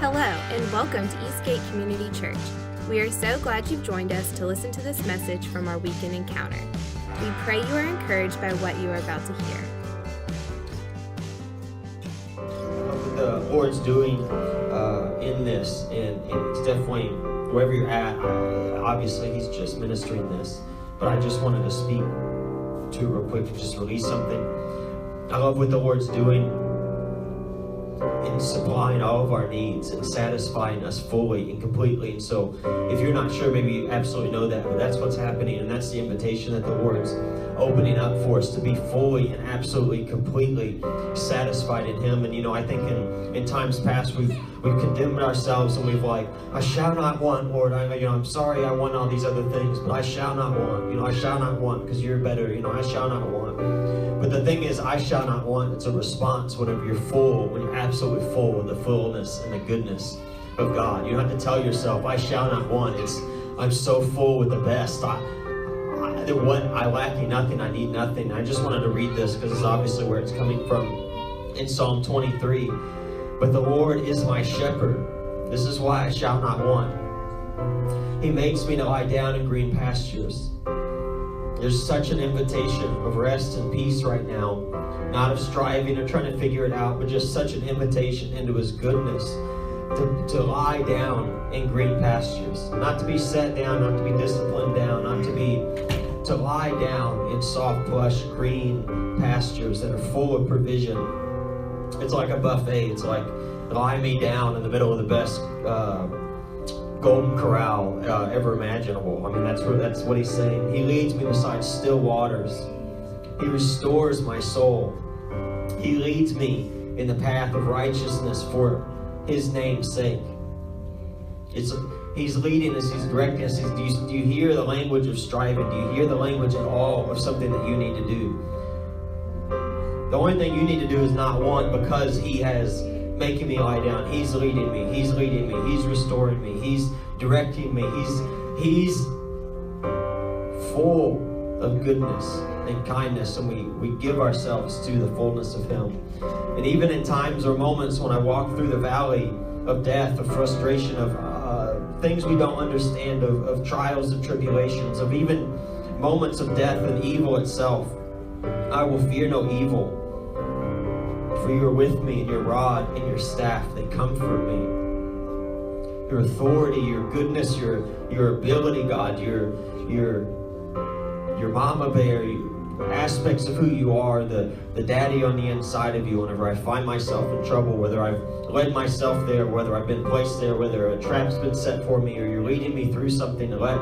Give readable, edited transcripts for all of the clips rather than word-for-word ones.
Hello, and welcome to Eastgate Community Church. We are so glad you've joined us to listen to this message from our weekend encounter. We pray you are encouraged by what you are about to hear. What the Lord's doing in this, and it's definitely, wherever you're at, obviously He's just ministering this, but I just wanted to speak to real quick and just release something. I love what the Lord's doing in supplying all of our needs and satisfying us fully and completely. And so if you're not sure, maybe you absolutely know that, but that's what's happening, and that's the invitation that the Lord's opening up for us, to be fully and absolutely completely satisfied in Him. And I think in times past we've condemned ourselves, and we've like, I shall not want, Lord. I'm sorry I want all these other things, but I shall not want. I shall not want because you're better. I shall not want. But the thing is, I shall not want, it's a response whenever you're full, when you're absolutely full with the fullness and the goodness of God. You don't have to tell yourself, I shall not want. It's, I'm so full with the best. I lack nothing, I need nothing. I just wanted to read this because it's obviously where it's coming from in Psalm 23. But the Lord is my shepherd. This is why I shall not want. He makes me to lie down in green pastures. There's such an invitation of rest and peace right now, not of striving or trying to figure it out, but just such an invitation into His goodness, to lie down in green pastures, not to be set down, not to be disciplined down, to lie down in soft, plush, green pastures that are full of provision. It's like a buffet. It's like, lie me down in the middle of the best golden corral ever imaginable. That's what He's saying. He leads me beside still waters. He restores my soul. He leads me in the path of righteousness for His name's sake. He's leading us, He's directing us. Do you hear the language of striving? Do you hear the language at all of something that you need to do? The only thing you need to do is not want, because He has making me lie down. He's leading me. He's leading me. He's restoring me. He's directing me. He's full of goodness and kindness, and we give ourselves to the fullness of Him. And even in times or moments when I walk through the valley of death, of frustration, of things we don't understand, of trials and tribulations, of even moments of death and evil itself, I will fear no evil. For you are with me, and your rod and your staff, they comfort me. Your authority, your goodness, your ability, God, your mama bear, aspects of who you are, the daddy on the inside of you. Whenever I find myself in trouble, whether I've led myself there, whether I've been placed there, whether a trap's been set for me, or you're leading me through something to let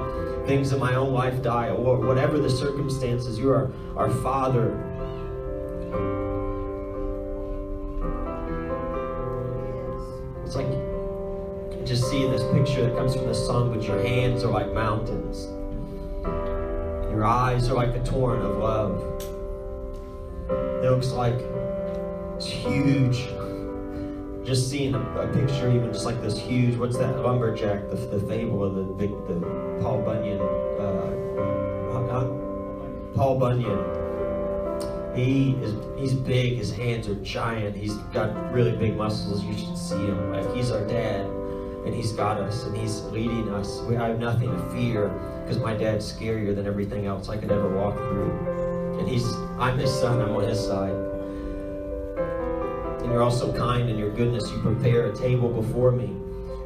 things in my own life die, or whatever the circumstances, you are our Father. It's like, just seeing this picture that comes from the sun, but your hands are like mountains. Your eyes are like a torrent of love. It looks like it's huge. Just seeing a picture, even just like this huge, what's that, lumberjack, the fable of the Paul Bunyan. Paul Bunyan. He's big, his hands are giant, he's got really big muscles, you should see him. Like, he's our dad, and He's got us, and He's leading us. I have nothing to fear, because my dad's scarier than everything else I could ever walk through. And I'm His son, I'm on His side. And you're also kind in your goodness. You prepare a table before me,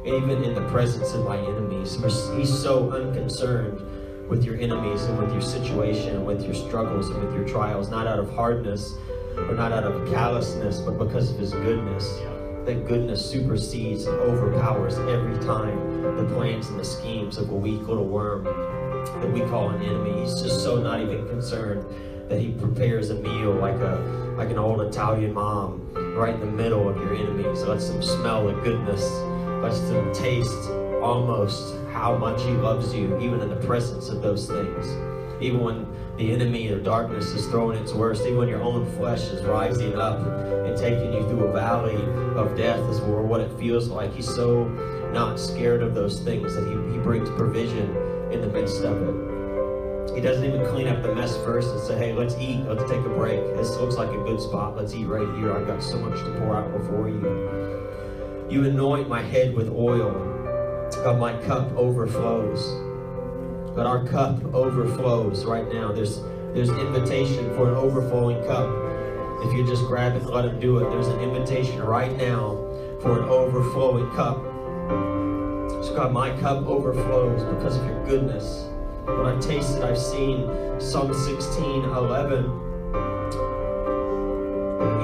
even in the presence of my enemies. He's so unconcerned with your enemies and with your situation and with your struggles and with your trials, not out of hardness or not out of callousness, but because of His goodness. That goodness supersedes and overpowers every time the plans and the schemes of a weak little worm that we call an enemy. He's just so not even concerned that He prepares a meal like an old Italian mom right in the middle of your enemies. Lets them smell the goodness, lets them taste almost how much He loves you, even in the presence of those things. Even when the enemy of darkness is throwing its worst, even when your own flesh is rising up and taking you through a valley of death, is what it feels like. He's so not scared of those things that He brings provision in the midst of it. He doesn't even clean up the mess first and say, hey, let's eat, let's take a break. This looks like a good spot, let's eat right here. I've got so much to pour out before you. You anoint my head with oil. God, my cup overflows. God, our cup overflows right now. There's invitation for an overflowing cup. If you just grab it and let him do it, there's an invitation right now for an overflowing cup. So God, my cup overflows because of your goodness. What I've tasted, I've seen. Psalm 16:11.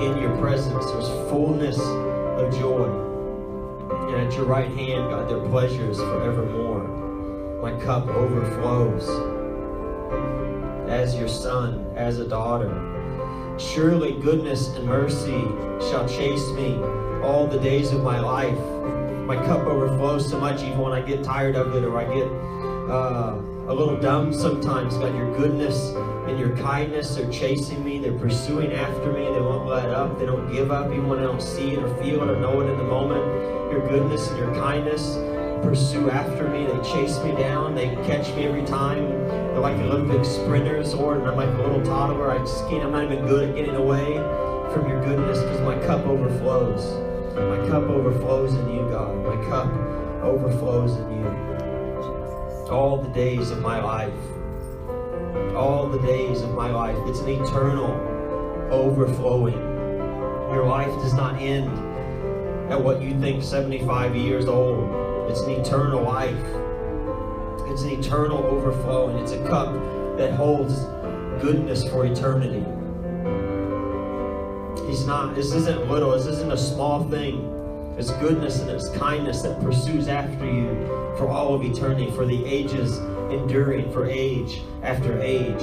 In your presence, there's fullness of joy. And at your right hand, God, there are pleasures forevermore. My cup overflows. As your son, as a daughter. Surely goodness and mercy shall chase me all the days of my life. My cup overflows so much even when I get tired of it or I get a little dumb sometimes. God, your goodness and your kindness are chasing me. They're pursuing after me. They won't let up. They don't give up even when I don't see it or feel it or know it in the moment. Your goodness and your kindness pursue after me. They chase me down. They catch me every time. They're like Olympic sprinters, Lord, and I'm like a little toddler. I'm not even good at getting away from your goodness because my cup overflows. My cup overflows in you, God. My cup overflows in you. All the days of my life. All the days of my life. It's an eternal overflowing. Your life does not end at what you think 75 years old. It's an eternal life. It's an eternal overflowing. It's a cup that holds goodness for eternity. This isn't little. This isn't a small thing. It's goodness and it's kindness that pursues after you for all of eternity, for the ages enduring, for age after age.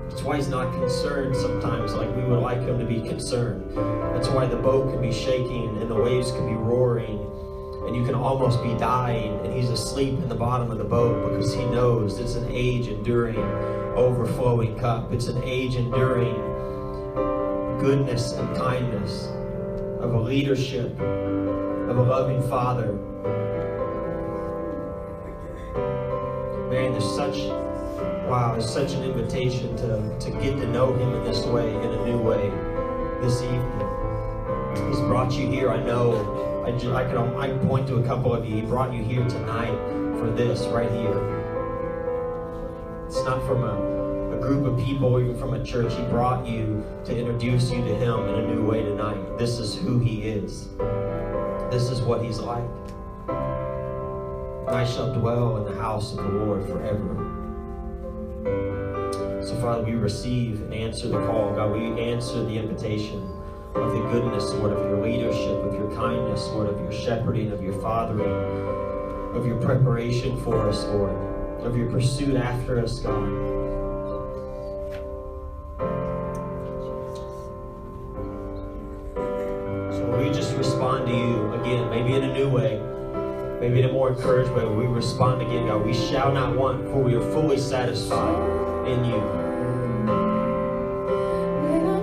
That's why he's not concerned sometimes like we would like him to be concerned. That's why the boat can be shaking and the waves can be roaring and you can almost be dying and he's asleep in the bottom of the boat because he knows it's an age-enduring, overflowing cup. It's an age-enduring goodness and kindness of a leadership, of a loving Father. Man, there's such an invitation to get to know him in this way, in a new way, this evening. He's brought you here, I know. I can point to a couple of you. He brought you here tonight for this, right here. It's not from a group of people or even from a church. He brought you to introduce you to him in a new way tonight. This is who he is. This is what he's like. And I shall dwell in the house of the Lord forever. So Father, we receive and answer the call. God, we answer the invitation of the goodness, Lord, of your leadership, of your kindness, Lord, of your shepherding, of your fathering, of your preparation for us, Lord, of your pursuit after us, God. So we just respond to you again, maybe in a new way, maybe in a more encouraged way. We respond again, God. We shall not want, for we are fully satisfied in you. When I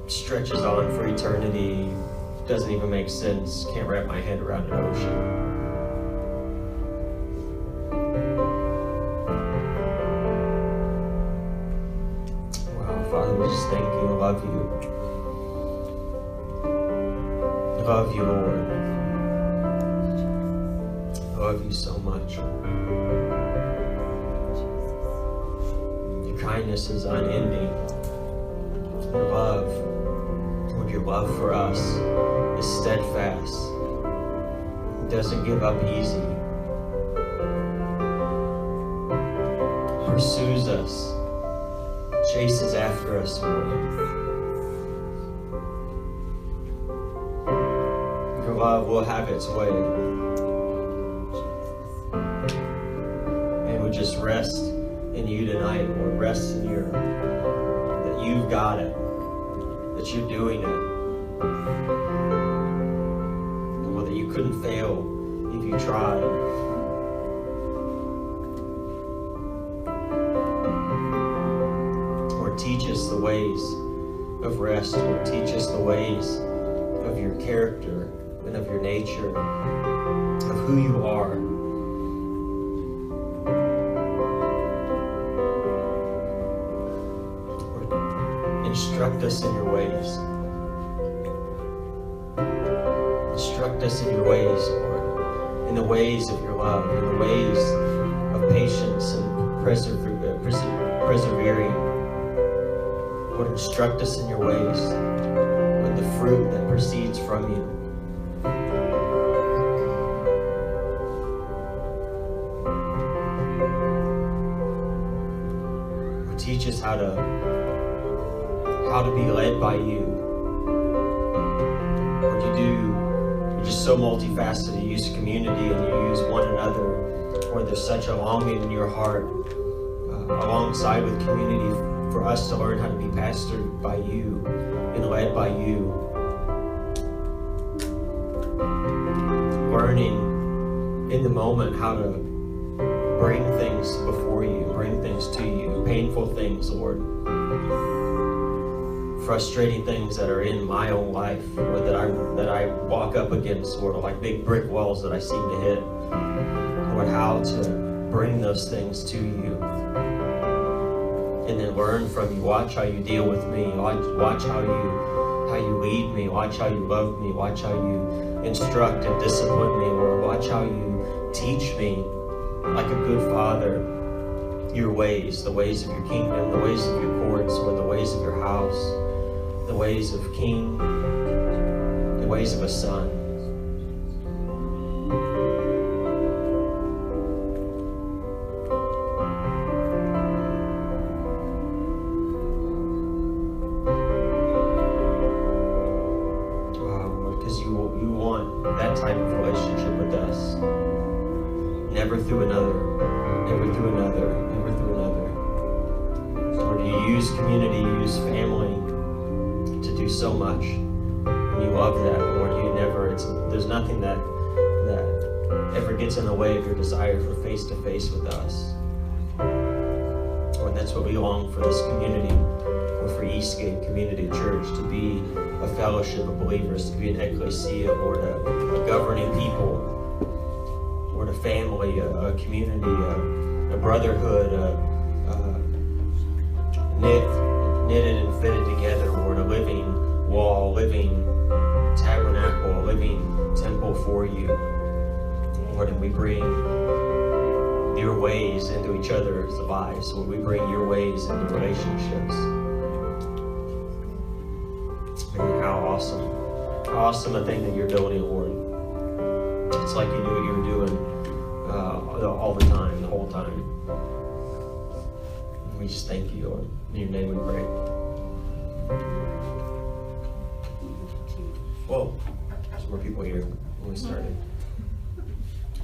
Stretches on for eternity. Doesn't even make sense. Can't wrap my head around an ocean. Wow, Father, we just thank you. I love you. I love you, Lord. I love you so much. Your kindness is unending. Your love for us is steadfast. It doesn't give up easy. It pursues us, chases after us, Lord. Your love will have its way. And we just rest in you tonight, Lord. Rest in that you've got it, that you're doing it. That you couldn't fail if you tried. Lord, teach us the ways of rest. Lord, teach us the ways of your character and of your nature, of who you are. Lord, instruct us in your ways. Instruct us in your ways, Lord, in the ways of your love, in the ways of patience and persevering. Lord, instruct us in your ways with the fruit that proceeds from you. Lord, teach us how to be led by you. Lord, you're just so multifaceted. You use community and you use one another. Lord, there's such a longing in your heart alongside with community for us to learn how to be pastored by you and led by you. Learning in the moment how to bring things before you, bring things to you, painful things, Lord. Frustrating things that are in my own life, or that I walk up against, Lord, like big brick walls that I seem to hit. Lord, how to bring those things to you, and then learn from you. Watch how you deal with me. Watch how you lead me. Watch how you love me. Watch how you instruct and discipline me, Lord. Watch how you teach me, like a good father, your ways, the ways of your kingdom, the ways of your courts, or the ways of your house, the ways of king, the ways of a son. Wow, Lord, because you want that type of relationship with us. never through another, never through another, never through another. Lord, you use community, you use family to do so much. And you love that, Lord. You never, there's nothing that ever gets in the way of your desire for face-to-face with us. Lord, that's what we long for this community, or for Eastgate Community Church, to be a fellowship of believers, to be an ecclesia, Lord, a governing people, Lord, a family, a community, a brotherhood, knitted and fitted together, Lord, a living wall, living tabernacle, a living temple for you, Lord. And we bring your ways into each other's lives, Lord. We bring your ways into relationships. Man, how awesome a thing that you're building, Lord. It's like you knew what you were doing all the time, the whole time. And we just thank you, Lord. In your name we pray. Whoa, there's more people here when we started.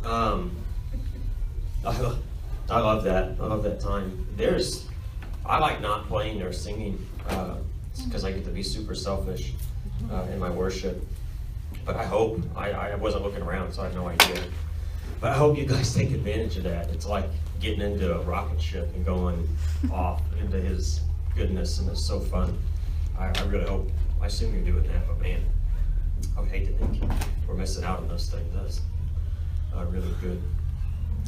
I love that. I love that time. I like not playing or singing because I get to be super selfish in my worship. But I hope, I wasn't looking around, so I have no idea. But I hope you guys take advantage of that. It's like getting into a rocket ship and going off into his goodness, and it's so fun. I really hope, I assume you're doing that, but man, I would hate to think we're missing out on those things. That's really good.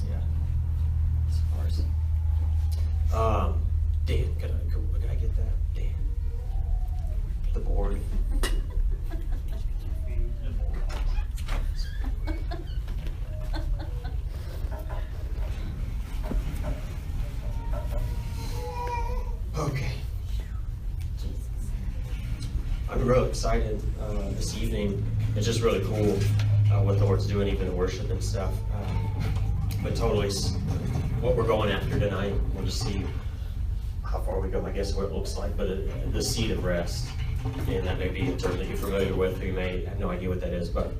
Yeah. As far as Dan, can I get that? Dan. The board. Okay. I'm really excited this evening. It's just really cool what the Lord's doing, even in worship and stuff. But totally what we're going after tonight, we'll just see how far we go, I guess, what it looks like. But the seat of rest, and that may be a term that you're familiar with, or you may have no idea what that is, but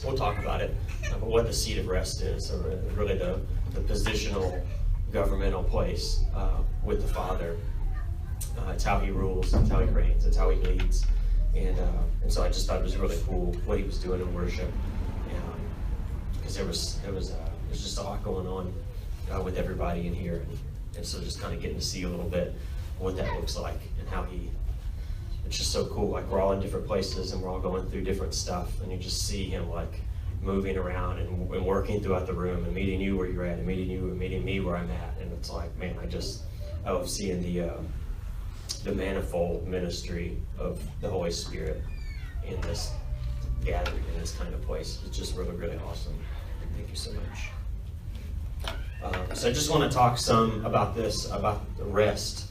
we'll talk about it. But what the seat of rest is, or really the positional governmental place with the Father. It's how he rules, it's how he reigns, it's how he leads. And so I just thought it was really cool what he was doing in worship. Because there was just a lot going on with everybody in here. And so just kind of getting to see a little bit what that looks like and how it's just so cool. Like, we're all in different places and we're all going through different stuff, and you just see him like moving around and working throughout the room and meeting you where you're at and meeting you and meeting me where I'm at. And it's like, man, I love seeing the manifold ministry of the Holy Spirit in this gathering, in this kind of place. It's just really, really awesome. Thank you so much. So I just want to talk some about this, about the rest,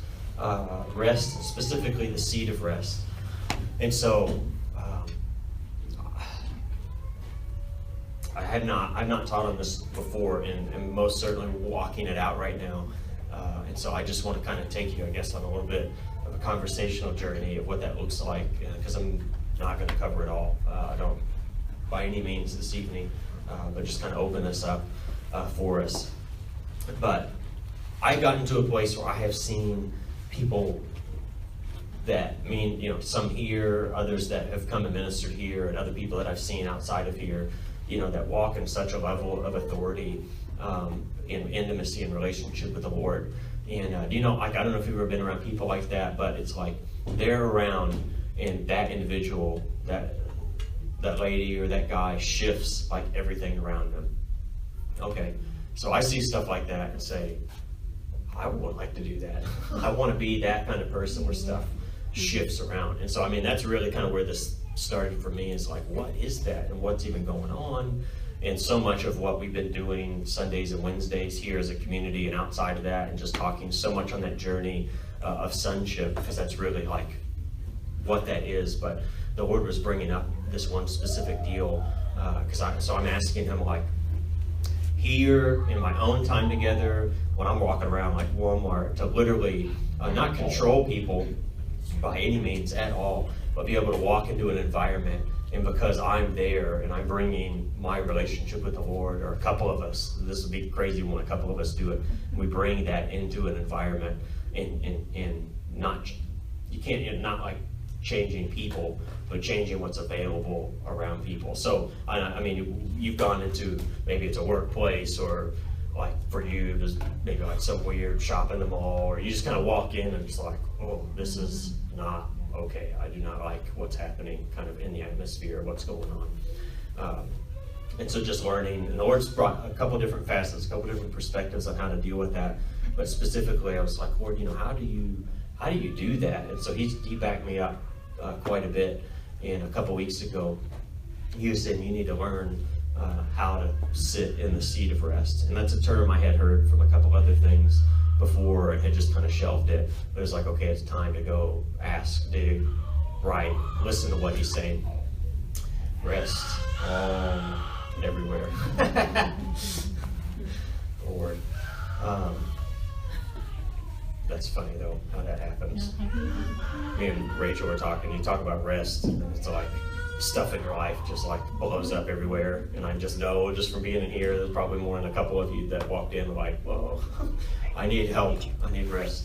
specifically the seat of rest. And so I've not taught on this before, and most certainly walking it out right now. And so I just want to kind of take you, I guess, on a little bit of a conversational journey of what that looks like, because I'm not going to cover it all. I don't, by any means, this evening, but just kind of open this up for us. But I've gotten to a place where I have seen people that some here, others that have come and ministered here, and other people that I've seen outside of here, that walk in such a level of authority, in intimacy and relationship with the Lord. And I don't know if you've ever been around people like that, but it's like they're around, and that individual, that lady or that guy shifts like everything around them. Okay, so I see stuff like that and say, I would like to do that. I want to be that kind of person where stuff shifts around. And so, that's really kind of where this started for me, is like, what is that and what's even going on? And so much of what we've been doing Sundays and Wednesdays here as a community and outside of that, and just talking so much on that journey of sonship, because that's really like what that is. But the Lord was bringing up this one specific deal, so I'm asking him, like, here in my own time together, when I'm walking around like Walmart, to literally not control people by any means at all, but be able to walk into an environment And because I'm there and I'm bringing my relationship with the Lord, or a couple of us, this would be crazy when a couple of us do it, we bring that into an environment, and not, you can't, not like changing people, but changing what's available around people. So, I mean, you've gone into, maybe it's a workplace, or like for you, there's maybe like some weird shop in the mall, or you just kind of walk in and it's like, oh, this is not okay. I do not like what's happening kind of in the atmosphere, what's going on. And so just learning, and the Lord's brought a couple different facets, a couple different perspectives on how to deal with that. But specifically, I was like, Lord, how do you do that? And so he backed me up quite a bit. And a couple weeks ago, he was saying, you need to learn how to sit in the seat of rest. And that's a term I had heard from a couple other things before and had just kind of shelved it. But it was like, okay, it's time to go ask, dig, write, listen to what he's saying. Rest everywhere. Lord. That's funny though, how that happens. Me and Rachel were talking, you talk about rest, and it's like stuff in your life just like blows up everywhere. And I just know, just from being in here, there's probably more than a couple of you that walked in like, whoa, I need help, I need rest.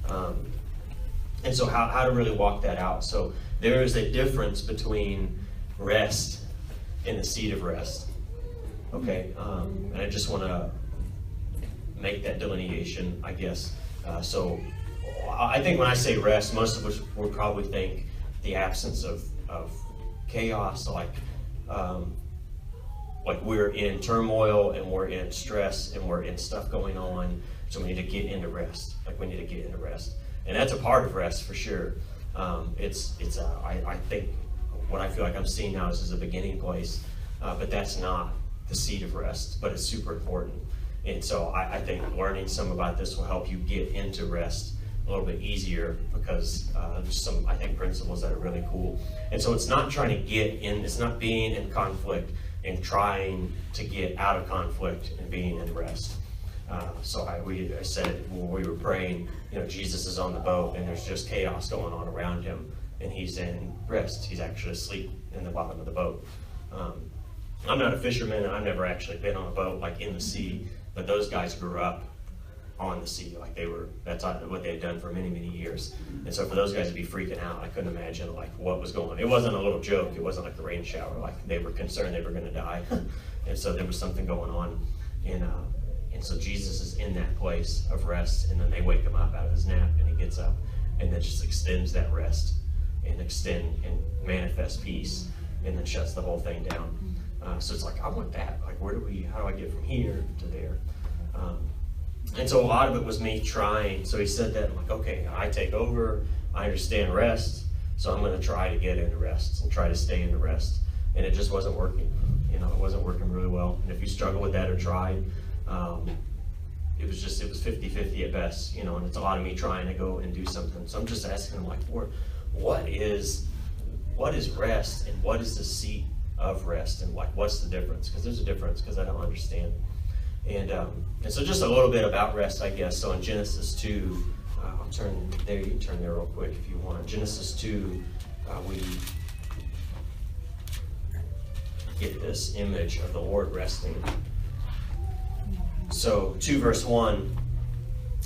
And so how to really walk that out. So there is a difference between rest and the seat of rest. Okay, and I just want to make that delineation, I guess. So I think when I say rest, most of us would probably think the absence of chaos, like we're in turmoil and we're in stress and we're in stuff going on, so we need to get into rest. Like we need to get into rest, and that's a part of rest for sure. I think what I feel like I'm seeing now is a beginning place, but that's not the seat of rest, but it's super important. And so I think learning some about this will help you get into rest a little bit easier, because there's some, I think, principles that are really cool. And so it's not trying to get in, it's not being in conflict and trying to get out of conflict and being in rest. So I said when we were praying, Jesus is on the boat and there's just chaos going on around him, and he's in rest. He's actually asleep in the bottom of the boat. I'm not a fisherman, and I've never actually been on a boat like in the sea, but those guys grew up on the sea, like that's what they had done for many, many years. And so for those guys to be freaking out, I couldn't imagine like what was going on. It wasn't a little joke, it wasn't like the rain shower, like they were concerned they were going to die. And so there was something going on. And so Jesus is in that place of rest, and then they wake him up out of his nap, and he gets up and then just extends that rest and manifest peace, and then shuts the whole thing down. So it's like, I want that. Like, how do I get from here to there? And so a lot of it was me trying. So he said that, I'm like, okay, I take over, I understand rest, so I'm going to try to get into rest and try to stay into rest. And it just wasn't working. It wasn't working really well. And if you struggle with that or tried, it was 50-50 at best, and it's a lot of me trying to go and do something. So I'm just asking him, like, Lord, what is rest, and what is the seat of rest, and like what's the difference? Because there's a difference, because I don't understand. And so just a little bit about rest, I guess. So in Genesis 2, I'll turn there. You can turn there real quick if you want. Genesis 2, we get this image of the Lord resting. So 2 verse 1.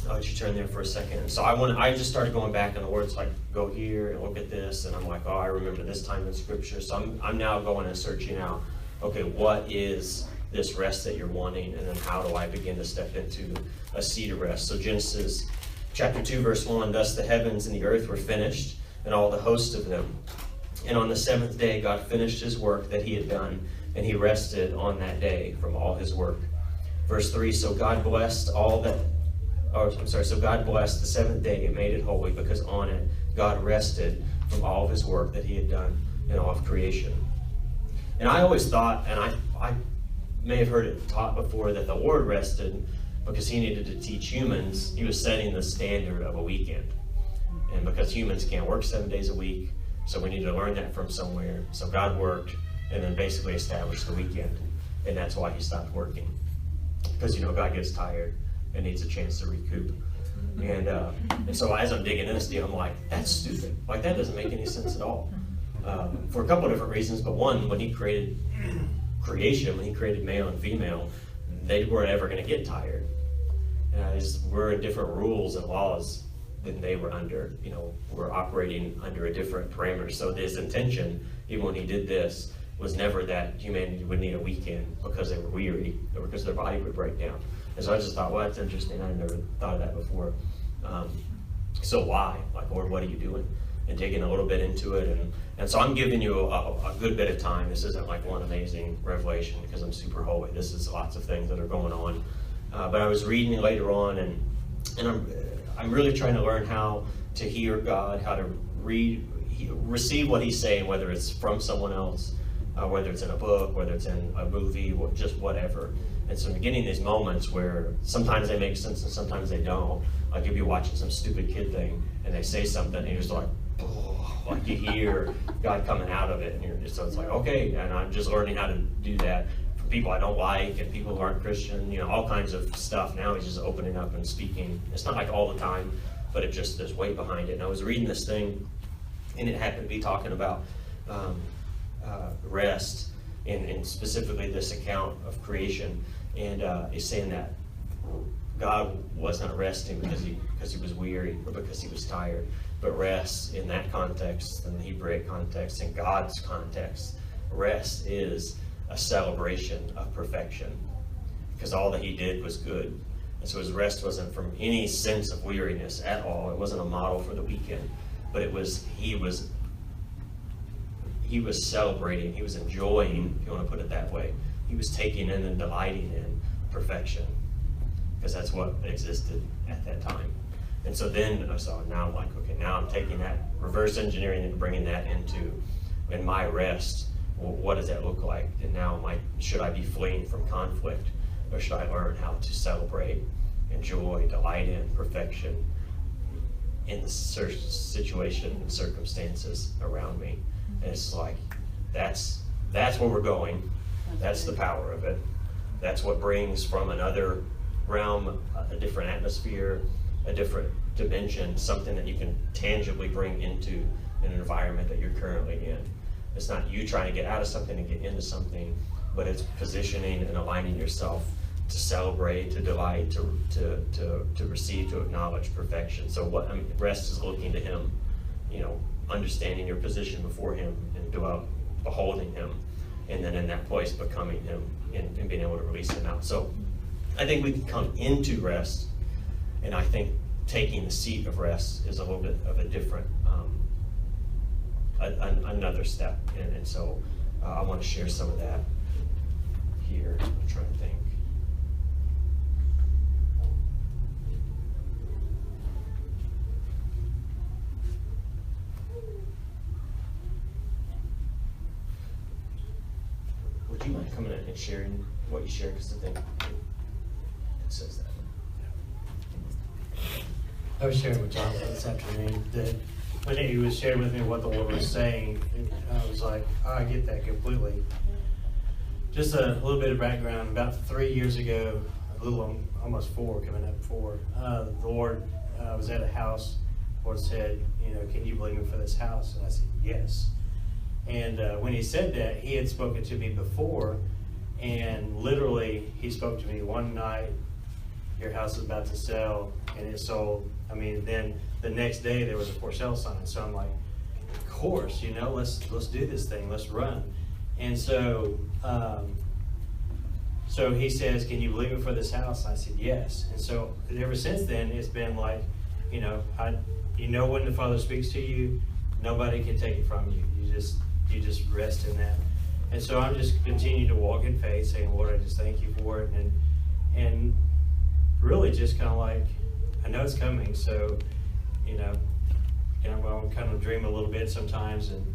I'll let you turn there for a second. So I just started going back, and the Lord's like, go here and look at this, and I'm like, oh, I remember this time in Scripture. So I'm now going and searching out, okay, what is this rest that you're wanting, and then how do I begin to step into a seat of rest? So Genesis chapter 2 verse 1, thus the heavens and the earth were finished, and all the host of them. And on the seventh day God finished his work that he had done, and he rested on that day from all his work. Verse 3, so God blessed the seventh day and made it holy, because on it God rested from all of his work that he had done in all of creation. And I always thought, and I may have heard it taught before, that the Lord rested because he needed to teach humans. He was setting the standard of a weekend. And because humans can't work 7 days a week, so we need to learn that from somewhere. So God worked and then basically established the weekend. And that's why he stopped working. Because, God gets tired and needs a chance to recoup. And so as I'm digging into this deal, I'm like, that's stupid. Like, that doesn't make any sense at all. for a couple of different reasons. But one, when he created creation, when he created male and female, they weren't ever going to get tired. We're in different rules and laws than they were under. We're operating under a different parameter. So his intention, even when he did this, was never that humanity would need a weekend because they were weary or because their body would break down. And so I just thought, well, that's interesting. I never thought of that before. So why? Like, Lord, what are you doing? And digging a little bit into it. And so I'm giving you a good bit of time. This isn't like one amazing revelation because I'm super holy. This is lots of things that are going on. But I was reading later on, and I'm really trying to learn how to hear God, how to receive what he's saying, whether it's from someone else, whether it's in a book, whether it's in a movie, or just whatever. And so I'm getting these moments where sometimes they make sense and sometimes they don't. Like if you're watching some stupid kid thing and they say something and you're just like, oh, like you hear God coming out of it, and so it's like, okay. And I'm just learning how to do that for people I don't like and people who aren't Christian, all kinds of stuff. Now he's just opening up and speaking. It's not like all the time, but it just, there's weight behind it. And I was reading this thing, and it happened to be talking about rest, and specifically this account of creation. And he's saying that God was not resting because he was weary or because he was tired, but rest in that context, in the Hebraic context, in God's context, rest is a celebration of perfection because all that he did was good. And so his rest wasn't from any sense of weariness at all. It wasn't a model for the weekend, but he was celebrating, he was enjoying, if you want to put it that way. He was taking in and delighting in perfection because that's what existed at that time. And so then, now I'm like, okay, now I'm taking that, reverse engineering and bringing that in my rest. Well, what does that look like? And now should I be fleeing from conflict, or should I learn how to celebrate, enjoy, delight in perfection in the situation and circumstances around me? And it's like, that's where we're going. That's the power of it. That's what brings from another realm, a different atmosphere, a different dimension, something that you can tangibly bring into an environment that you're currently in. It's not you trying to get out of something and get into something, but it's positioning and aligning yourself to celebrate, to delight, to receive, to acknowledge perfection. So rest is looking to him, understanding your position before him and beholding him, and then in that place becoming him and being able to release him out. So I think we can come into rest, and I think taking the seat of rest is a little bit of a different, another step. And so I want to share some of that here. I'm trying to think. Would you mind coming in and sharing what you share? Because I think it says that. I was sharing with John this afternoon that when he was sharing with me what the Lord was saying, I was like, oh, I get that completely. Just a little bit of background. About 3 years ago, almost 4, coming up 4, the Lord was at a house. The Lord said, can you believe me for this house? And I said, yes. And when he said that, he had spoken to me before, and literally he spoke to me one night, your house is about to sell, and it sold. Then the next day there was a for sale sign. So I'm like, of course, let's do this thing, let's run. And so so he says, can you believe me for this house? And I said, yes. And so ever since then, it's been like, when the Father speaks to you, nobody can take it from you. You just rest in that. And so I'm just continuing to walk in faith, saying, Lord, I just thank you for it. And really just kind of like, I know it's coming, so, I'll kind of dream a little bit sometimes, and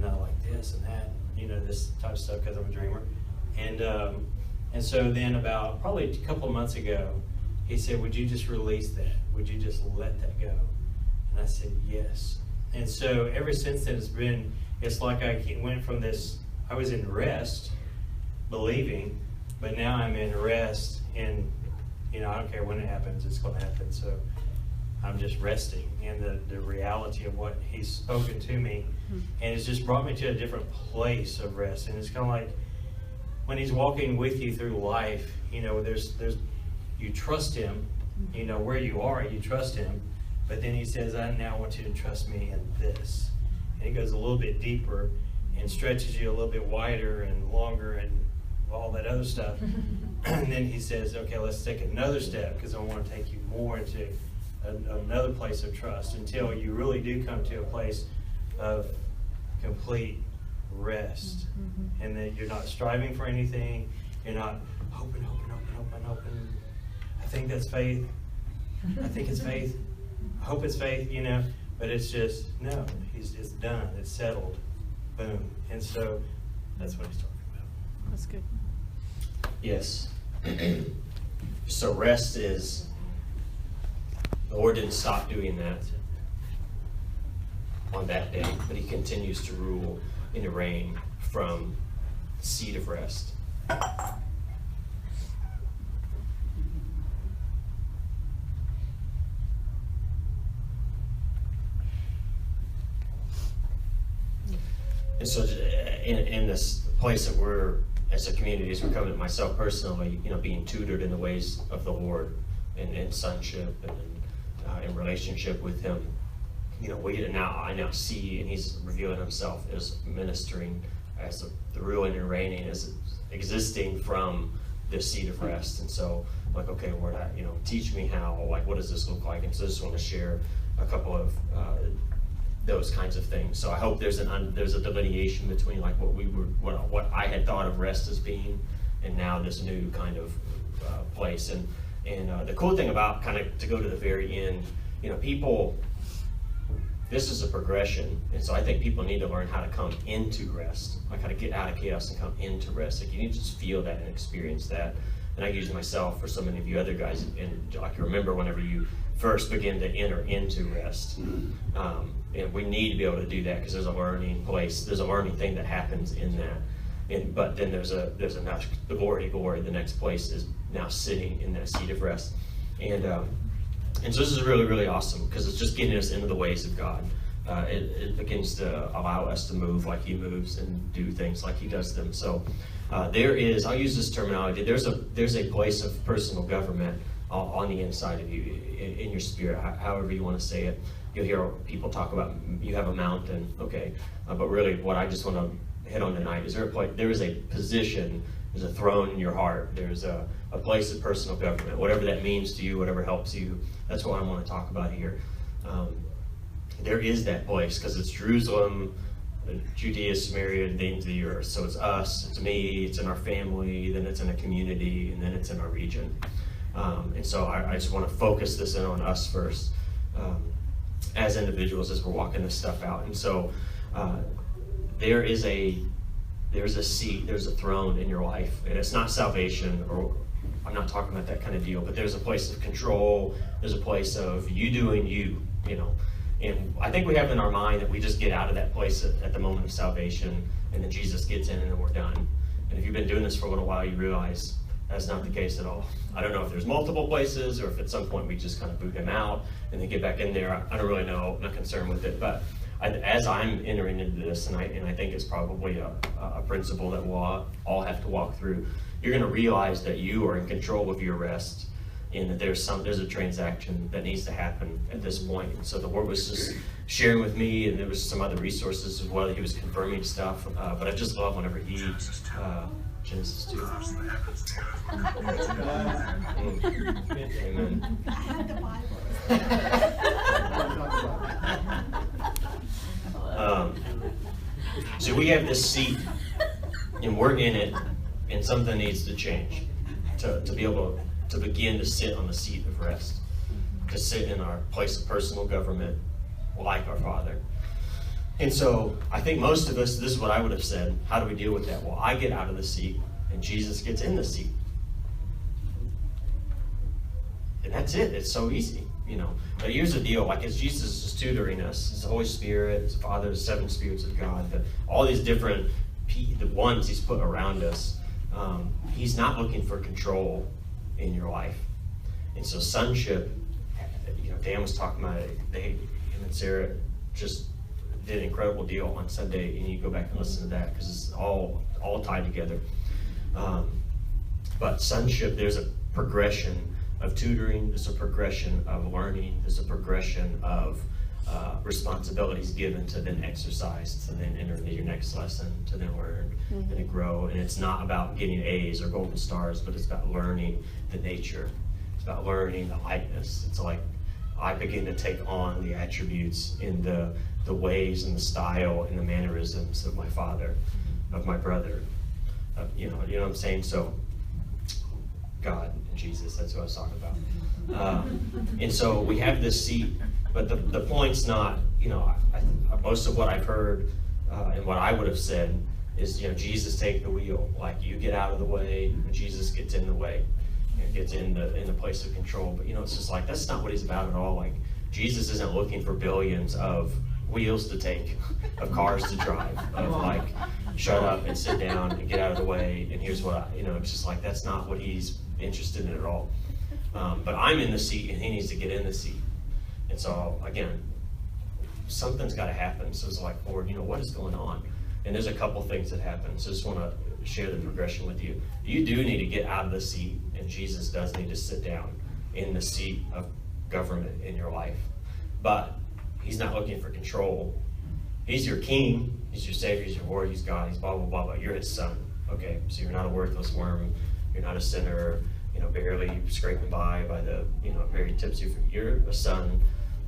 I like this and that, this type of stuff because I'm a dreamer. And so then about probably a couple of months ago, he said, would you just release that? Would you just let that go? And I said, yes. And so ever since then, it's like I went from this, I was in rest, believing, but now I'm in rest, and I don't care when it happens, it's going to happen. So I'm just resting in the reality of what he's spoken to me. And it's just brought me to a different place of rest. And it's kind of like when he's walking with you through life, you know, there's you trust him, you know, where you are, you trust him. But then he says, I now want you to trust me in this. And he goes a little bit deeper and stretches you a little bit wider and longer and all that other stuff. And then he says, okay, let's take another step, because I want to take you more into another place of trust until you really do come to a place of complete rest. And that you're not striving for anything. You're not hoping. I think that's faith. I think it's faith. I hope it's faith, you know. But it's just, no, it's done. It's settled. Boom. And so that's what he's talking about. That's good. Yes. So rest is, the Lord didn't stop doing that on that day, but he continues to rule and reign from the seat of rest. And so in this place that we're, as a community, as we're coming, myself personally, you know, being tutored in the ways of the Lord and in sonship and in relationship with him, you know, I now see, and he's revealing himself as ministering, as the ruling and reigning, as existing from this seat of rest. And so, like, okay, Lord, you know, teach me how, like, what does this look like? And so I just want to share a couple of those kinds of things. So I hope there's a delineation between like what I had thought of rest as being, and now this new kind of place. And the cool thing about, kind of to go to the very end, you know, people, this is a progression, and so I think people need to learn how to come into rest, like how to get out of chaos and come into rest. Like you need to just feel that and experience that. And I use myself for so many of you other guys, and like you remember whenever you first begin to enter into rest. And we need to be able to do that because there's a learning place, there's a learning thing that happens in that. But then there's the glory, the next place is now sitting in that seat of rest. And so this is really, really awesome because it's just getting us into the ways of God. It begins to allow us to move like he moves and do things like he does them. So there is, I'll use this terminology, there's a place of personal government on the inside of you, in your spirit, however you want to say it. You'll hear people talk about, you have a mountain, okay, but really what I just want to hit on tonight is there is a position, there's a throne in your heart, there's a place of personal government, whatever that means to you, whatever helps you, that's what I want to talk about here. There is that place, because it's Jerusalem, Judea, Samaria, and the ends of the earth. So it's us, it's me, it's in our family, then it's in a community, and then it's in our region. And so I just want to focus this in on us first, as individuals, as we're walking this stuff out. And so there's a seat, there's a throne in your life, and it's not salvation, or I'm not talking about that kind of deal, but there's a place of control, there's a place of you doing you, you know. And I think we have in our mind that we just get out of that place at the moment of salvation, and then Jesus gets in and then we're done. And if you've been doing this for a little while, you realize that's not the case at all. I don't know if there's multiple places or if at some point we just kind of boot him out and then get back in there. I don't really know, I'm not concerned with it. But as I'm entering into this, and I think it's probably a principle that we'll all have to walk through, you're going to realize that you are in control of your rest, and that there's a transaction that needs to happen at this point. And so the Lord was just sharing with me, and there was some other resources as well. He was confirming stuff, but I just love whenever he, Genesis 2. Amen. I had the Bible. So we have this seat, and we're in it, and something needs to change to be able to begin to sit on the seat of rest, to sit in our place of personal government like our Father. And so I think most of us, this is what I would have said, how do we deal with that? Well, I get out of the seat and Jesus gets in the seat. And that's it, it's so easy, you know. But here's the deal, like as Jesus is tutoring us, as the Holy Spirit, as the Father, the seven spirits of God, all these different the ones he's put around us, he's not looking for control in your life. And so sonship Dan was talking about it. Him and Sarah just did an incredible deal on Sunday, and you go back and listen to that because it's all tied together. But sonship, there's a progression of tutoring, there's a progression of learning, there's a progression of responsibilities given to then exercise, to then enter into your next lesson, to then learn and to grow. And it's not about getting A's or golden stars, but it's about learning the nature. It's about learning the likeness. It's like I begin to take on the attributes in the ways and the style and the mannerisms of my father, of my brother. You know what I'm saying? So God and Jesus, that's what I was talking about. And so we have this seat, but the point's not, most of what I've heard and what I would have said is, Jesus take the wheel. Like, you get out of the way, and Jesus gets in the way, and gets in the place of control. But it's just like, that's not what he's about at all. Like, Jesus isn't looking for billions of wheels to take, of cars to drive, of like, shut up and sit down and get out of the way, and here's what it's just like, that's not what he's interested in at all. But I'm in the seat, and he needs to get in the seat. And so, again, something's got to happen. So it's like, Lord, what is going on? And there's a couple things that happen. So I just want to share the progression with you. You do need to get out of the seat, and Jesus does need to sit down in the seat of government in your life. But he's not looking for control. He's your king, he's your savior, he's your Lord, he's God, he's blah, blah, blah, but you're his son. Okay, so you're not a worthless worm, you're not a sinner, barely scraping by the, very tipsy. You're a son,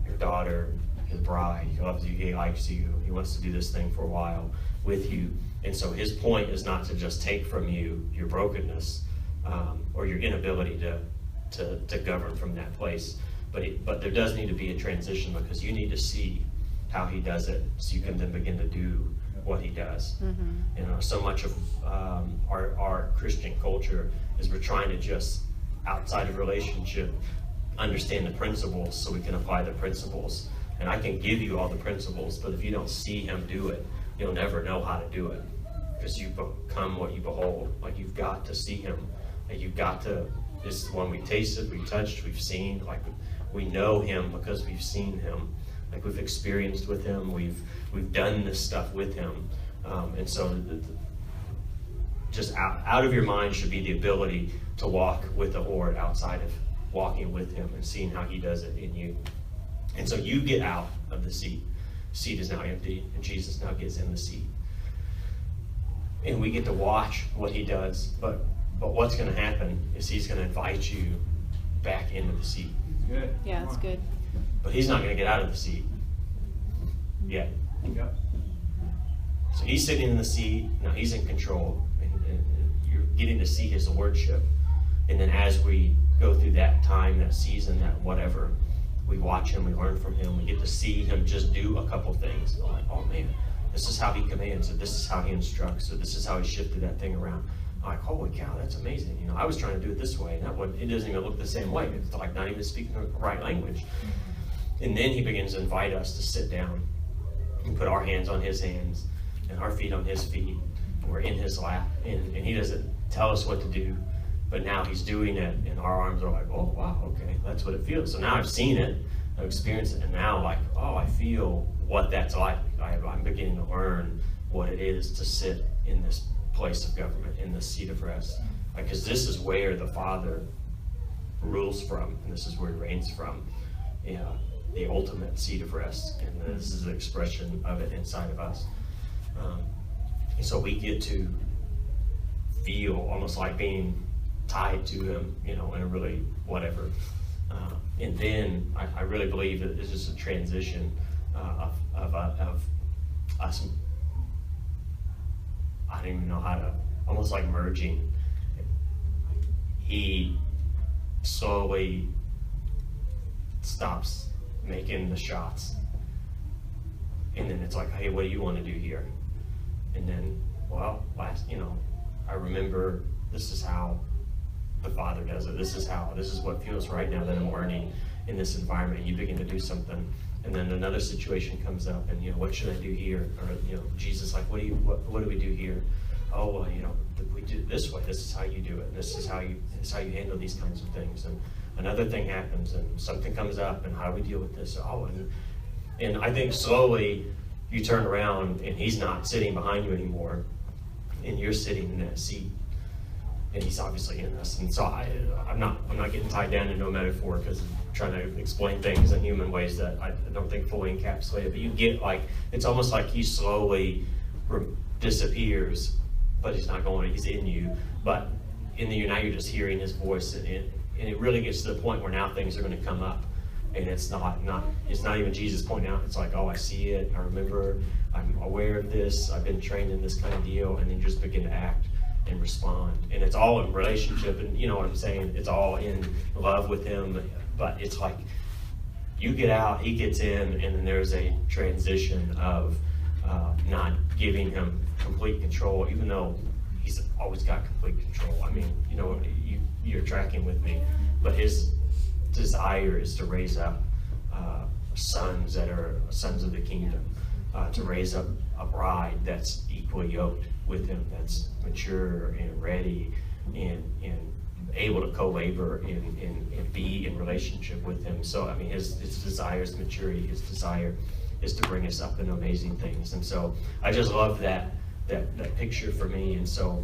your daughter, his bride. He loves you, he likes you, he wants to do this thing for a while with you. And so his point is not to just take from you your brokenness or your inability to govern from that place. But there does need to be a transition, because you need to see how he does it, so you can then begin to do what he does. So much of our Christian culture is we're trying to just, outside of relationship, understand the principles so we can apply the principles. And I can give you all the principles, but if you don't see him do it, you'll never know how to do it, because you become what you behold. Like, you've got to see him, and you've got to, this is the one we tasted, we touched, we've seen. Like, we know him because we've seen him. Like, we've experienced with him, we've done this stuff with him. And so just out of your mind should be the ability to walk with the Lord outside of walking with him and seeing how he does it in you. And so you get out of the seat. The seat is now empty, and Jesus now gets in the seat. And we get to watch what he does, but what's going to happen is he's going to invite you back into the seat. Good. Yeah, that's good. But he's not going to get out of the seat yet. Yep. So he's sitting in the seat, now he's in control, and you're getting to see his lordship. And then as we go through that time, that season, that whatever, we watch him, we learn from him, we get to see him just do a couple things. We're like, oh man, this is how he commands, or this is how he instructs, or this is how he shifted that thing around. I'm like, holy cow, that's amazing. I was trying to do it this way, and it doesn't even look the same way. It's like not even speaking the right language. And then he begins to invite us to sit down and put our hands on his hands and our feet on his feet, and we're in his lap, and he doesn't tell us what to do, but now he's doing it, and our arms are like, oh wow, okay, that's what it feels. So now I've seen it, I've experienced it, and now like, oh, I feel what that's like. I'm beginning to learn what it is to sit in this place of government, in the seat of rest, because this is where the Father rules from, and this is where he reigns from. The ultimate seat of rest, and this is the expression of it inside of us. And so we get to feel almost like being tied to him, in a really whatever. And then I really believe that it's just a transition of us. I don't even know how to, almost like merging. He slowly stops making the shots, and then it's like, hey, what do you want to do here? And then, well, I remember this is how the Father does it. This is what feels right now that I'm learning in this environment. You begin to do something, and then another situation comes up, and what should I do here? Or Jesus, like, what do we do here? oh, well, we do it this way. This is how you do it. This is how you handle these kinds of things. And another thing happens, and something comes up, and how do we deal with this? Oh, and I think slowly you turn around, and he's not sitting behind you anymore, and you're sitting in that seat, and he's obviously in us. And so I'm not getting tied down into a metaphor, because I'm trying to explain things in human ways that I don't think fully encapsulate it. But you get, like, it's almost like he slowly disappears, but he's not going, he's in you. But in the now you're just hearing his voice, and it really gets to the point where now things are going to come up, and it's not even Jesus pointing out. It's like, oh, I see it, I remember, I'm aware of this, I've been trained in this kind of deal, and then just begin to act and respond. And it's all in relationship, and you know what I'm saying, it's all in love with him. But it's like you get out, he gets in, and then there's a transition of not giving him complete control, even though he's always got complete control. I mean, you're tracking with me, but his desire is to raise up sons that are sons of the kingdom, to raise up a bride that's equally yoked with him, that's mature and ready and able to co-labor and be in relationship with him. So, I mean, his desire is maturity, his desire is to bring us up in amazing things. And so I just love that picture for me. And so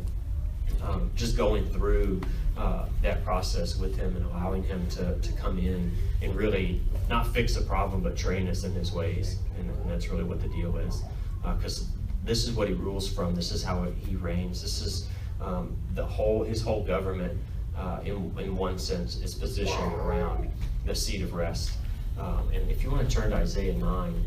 just going through that process with him and allowing him to come in and really not fix a problem, but train us in his ways. And that's really what the deal is. Because this is what he rules from. This is how he reigns. This is his whole government, in one sense, is positioned around the seat of rest. And if you want to turn to Isaiah 9.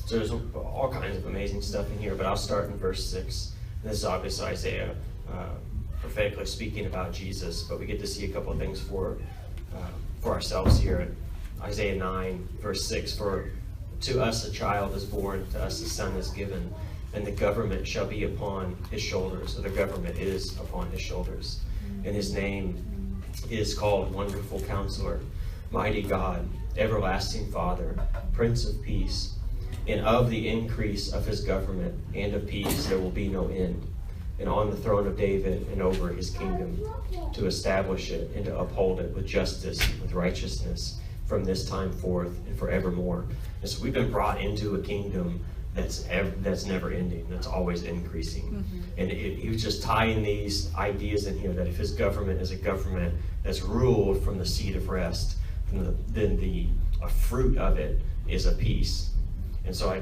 So there's all kinds of amazing stuff in here, but I'll start in verse 6. This is obviously Isaiah prophetically speaking about Jesus, but we get to see a couple of things for ourselves here. Isaiah 9, verse 6, for to us a child is born, to us a son is given, and the government shall be upon his shoulders. So the government is upon his shoulders. And his name is called Wonderful Counselor, Mighty God, Everlasting Father, Prince of Peace. And of the increase of his government and of peace there will be no end. And on the throne of David and over his kingdom, to establish it and to uphold it with justice, with righteousness, from this time forth and forevermore. And so we've been brought into a kingdom that's never ending, that's always increasing. Mm-hmm. And he was just tying these ideas in here, that if his government is a government that's ruled from the seat of rest, then the fruit of it is a peace. And so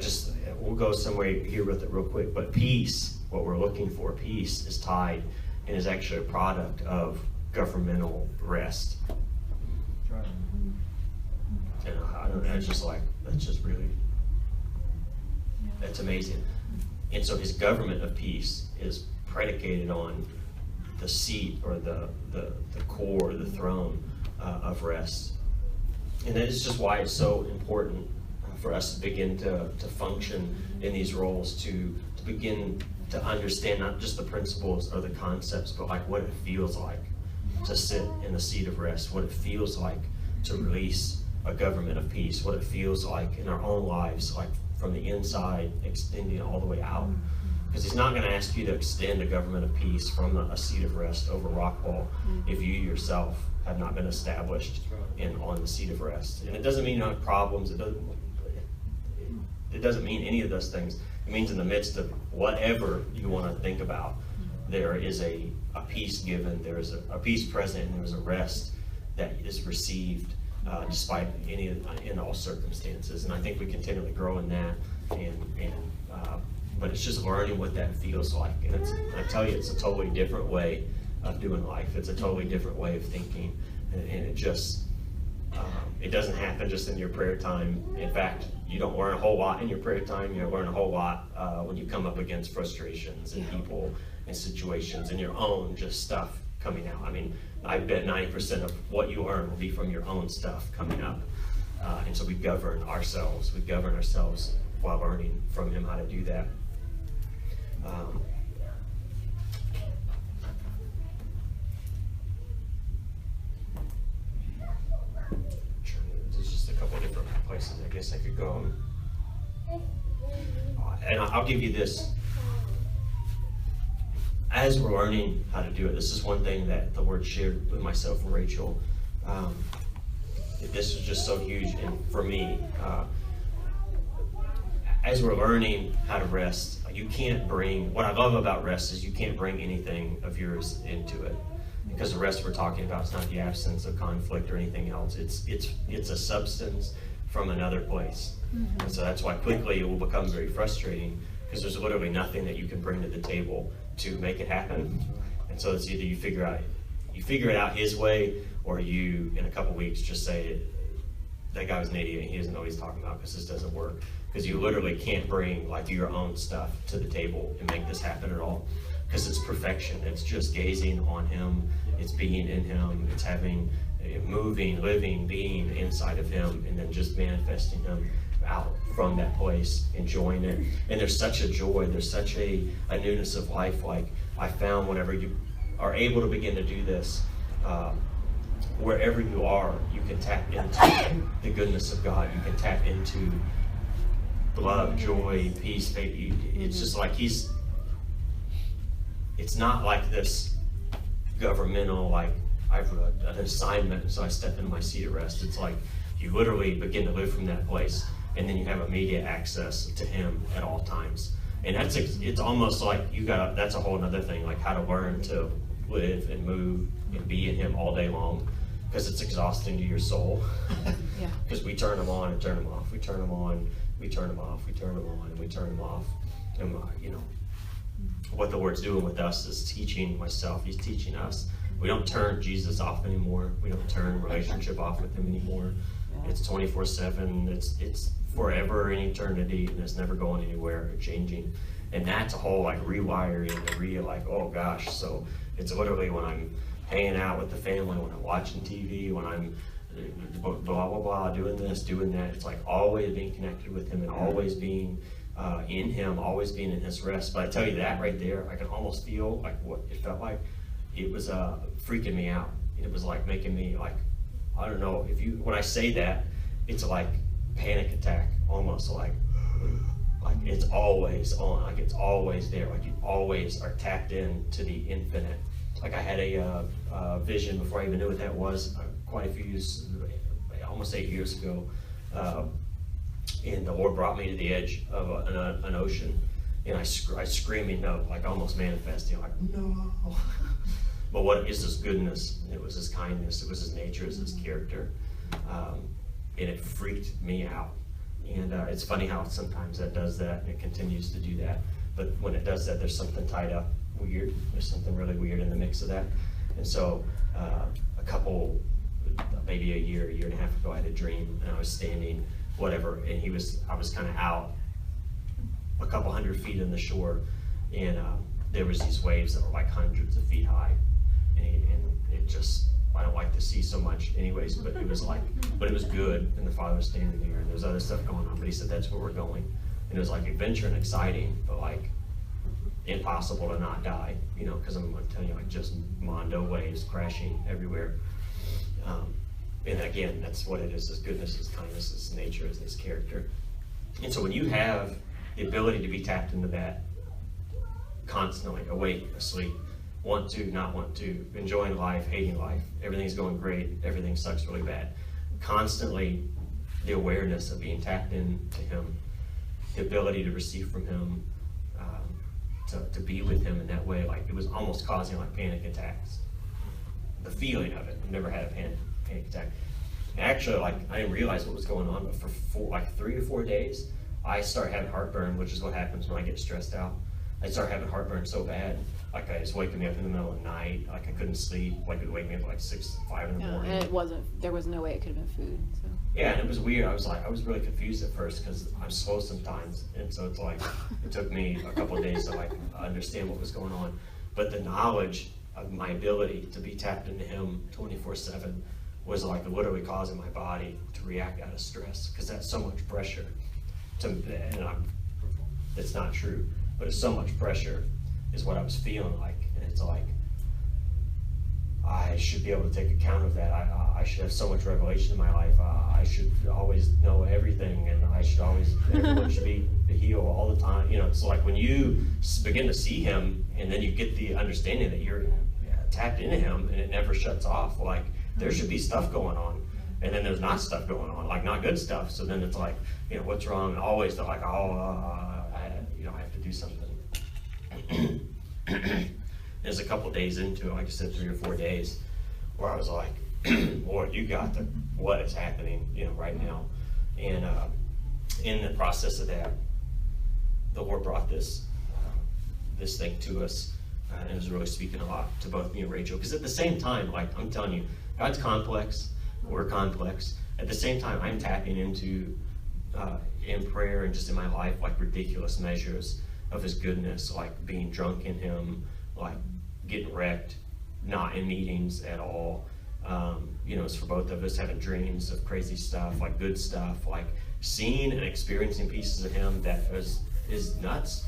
we'll go somewhere here with it real quick, but peace, what we're looking for, peace is tied and is actually a product of governmental rest. And I don't know, that's amazing. And so his government of peace is predicated on the seat or the core, the throne of rest. And that is just why it's so important for us to begin to function in these roles, to begin to understand not just the principles or the concepts, but like what it feels like to sit in the seat of rest, what it feels like to release a government of peace, what it feels like in our own lives, like from the inside extending all the way out. Because he's not going to ask you to extend a government of peace from a seat of rest over Rockball if you yourself have not been established on the seat of rest. And it doesn't mean you don't have problems. It doesn't mean any of those things. It means in the midst of whatever you want to think about, there is a peace given, there is a peace present, and there is a rest that is received despite in all circumstances. And I think we continually grow in that, but it's just learning what that feels like. And I tell you, it's a totally different way of doing life. It's a totally different way of thinking, and it just it doesn't happen just in your prayer time. In fact, you don't learn a whole lot in your prayer time. You learn a whole lot when you come up against frustrations and people and situations and your own just stuff coming out. I mean, I bet 90% of what you earn will be from your own stuff coming up. And so we govern ourselves. We govern ourselves while learning from him how to do that. There's just a couple different places I guess I could go. And I'll give you this. As we're learning how to do it, this is one thing that the Lord shared with myself and Rachel. This was just so huge, and for me, as we're learning how to rest, you can't bring, what I love about rest is you can't bring anything of yours into it. Because the rest we're talking about is not the absence of conflict or anything else. It's a substance from another place. Mm-hmm. And so that's why quickly it will become very frustrating, because there's literally nothing that you can bring to the table to make it happen. And so it's either you figure it out his way, or you, in a couple weeks, just say, that guy was an idiot, he doesn't know what he's talking about because this doesn't work. Because you literally can't bring like your own stuff to the table and make this happen at all. Because it's perfection. It's just gazing on him. It's being in him. It's having, moving, living, being inside of him, and then just manifesting him out from that place, enjoying it. And there's such a joy. There's such a newness of life. Like I found whenever you are able to begin to do this, wherever you are, you can tap into the goodness of God. You can tap into love, joy, peace, faith. It's just like it's not like this governmental, like I've an assignment, so I step into my seat of rest. It's like you literally begin to live from that place, and then you have immediate access to him at all times. And it's almost like that's a whole other thing, like how to learn to live and move and be in him all day long, because it's exhausting to your soul. Because we turn them on and turn them off. We turn them on, we turn them off. We turn them on and we turn them off. And what the Lord's doing with us is teaching myself. He's teaching us. We don't turn Jesus off anymore. We don't turn relationship off with him anymore. It's 24/7. It's forever in eternity, and it's never going anywhere or changing. And that's a whole like rewiring and like, oh gosh. So it's literally when I'm hanging out with the family, when I'm watching TV, when I'm blah, blah, blah, doing this, doing that. It's like always being connected with him and always being in him, always being in his rest. But I tell you that right there, I can almost feel like what it felt like. It was freaking me out. It was like making me like, I don't know, when I say that, it's like panic attack, almost like it's always on, like it's always there, like you always are tapped in to the infinite. Like I had a vision before I even knew what that was, quite a few years, almost 8 years ago, and the Lord brought me to the edge of an ocean, and I screaming no, like almost manifesting, like no. But what is his goodness? It was his kindness. It was his nature. It was his character, and it freaked me out. And it's funny how sometimes that does that, and it continues to do that. But when it does that, there's something tied up weird. There's something really weird in the mix of that. And so maybe a year and a half ago, I had a dream, and I was standing, whatever, and I was kind of out a couple hundred feet in the shore, and there was these waves that were like hundreds of feet high, and it just, I don't like to see so much anyways, but it was good, and the Father was standing there, and there was other stuff going on, but he said, that's where we're going. And it was like adventure and exciting, but like impossible to not die, because I'm going to tell you, like just mondo waves crashing everywhere. And again, that's what it is, his goodness, his kindness, his nature, his character. And so when you have the ability to be tapped into that constantly, awake, asleep, want to, not want to, enjoying life, hating life, everything's going great, everything sucks really bad. Constantly the awareness of being tapped into him, the ability to receive from him, to be with him in that way, like it was almost causing like panic attacks. The feeling of it, I've never had a panic attack. And actually, like I didn't realize what was going on, but for 3 or 4 days, I started having heartburn, which is what happens when I get stressed out. I started having heartburn so bad, like I was waking me up in the middle of the night, like I couldn't sleep, like it would wake me up at like 5 in the morning. And there was no way it could have been food. So. Yeah, and it was weird. I was really confused at first because I'm slow sometimes, and so it's like it took me a couple of days to like understand what was going on. But the knowledge my ability to be tapped into him 24/7 was like literally causing my body to react out of stress, because that's so much pressure it's not true, but it's so much pressure is what I was feeling like. And it's like, I should be able to take account of that. I should have so much revelation in my life. I should always know everything, and everyone should be healed all the time. It's like when you begin to see him, and then you get the understanding that you're tapped into him, and it never shuts off. Like, there should be stuff going on, and then there's not stuff going on, like not good stuff. So then it's like, what's wrong? And always they're like, I have to do something. There's a couple days into it, like I said, 3 or 4 days, where I was like, Lord, you got what is happening, right now. And in the process of that, the Lord brought this thing to us, and it was really speaking a lot to both me and Rachel. Because at the same time, like I'm telling you, God's complex, we're complex. At the same time, I'm tapping into, in prayer and just in my life, like ridiculous measures of his goodness, like being drunk in him, like getting wrecked, not in meetings at all. It's for both of us, having dreams of crazy stuff, like good stuff, like seeing and experiencing pieces of him that is nuts,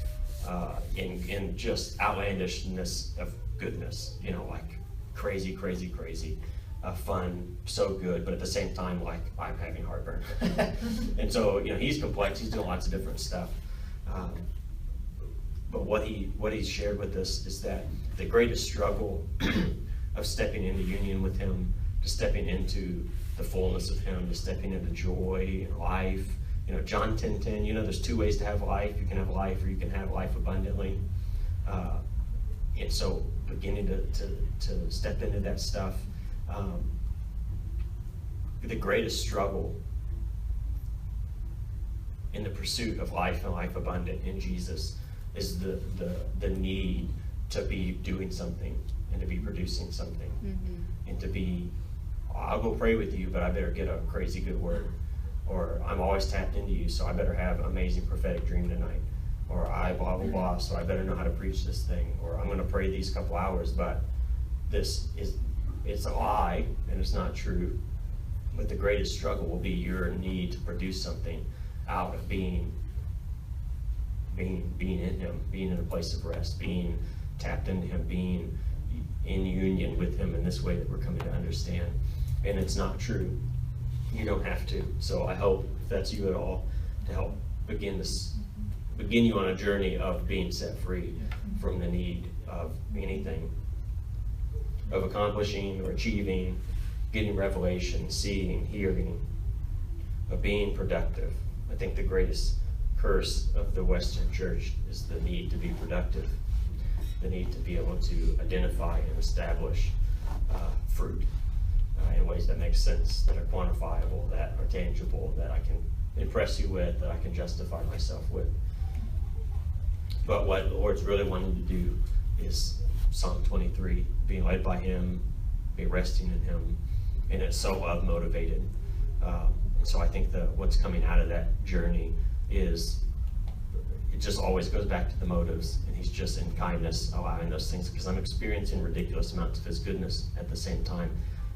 in just outlandishness of goodness, like crazy, fun, so good, but at the same time, like I'm having heartburn. And so, he's complex, he's doing lots of different stuff. But what he shared with us is that the greatest struggle of stepping into union with him, to stepping into the fullness of him, to stepping into joy and life. John 10:10, there's 2 ways to have life. You can have life, or you can have life abundantly. And so beginning to step into that stuff, the greatest struggle in the pursuit of life and life abundant in Jesus is the need to be doing something and to be producing something. And to be, I'll go pray with you, but I better get a crazy good word. Or I'm always tapped into you, so I better have an amazing prophetic dream tonight. Or I blah, blah, blah, so I better know how to preach this thing. Or I'm going to pray these couple hours, but it's a lie, and it's not true. But the greatest struggle will be your need to produce something out of being in him, being in a place of rest, being tapped into him, being in union with him in this way that we're coming to understand. And it's not true. You don't have to. So I hope, if that's you at all, to help begin you on a journey of being set free from the need of anything, of accomplishing or achieving, getting revelation, seeing, hearing, of being productive. I think the greatest curse of the Western church is the need to be productive, the need to be able to identify and establish fruit in ways that make sense, that are quantifiable, that are tangible, that I can impress you with, that I can justify myself with. But what the Lord's really wanting to do is Psalm 23, being led by him, be resting in him, and it's so love motivated. And so I think that what's coming out of that journey is, it just always goes back to the motives, and he's just in kindness allowing those things, because I'm experiencing ridiculous amounts of his goodness at the same time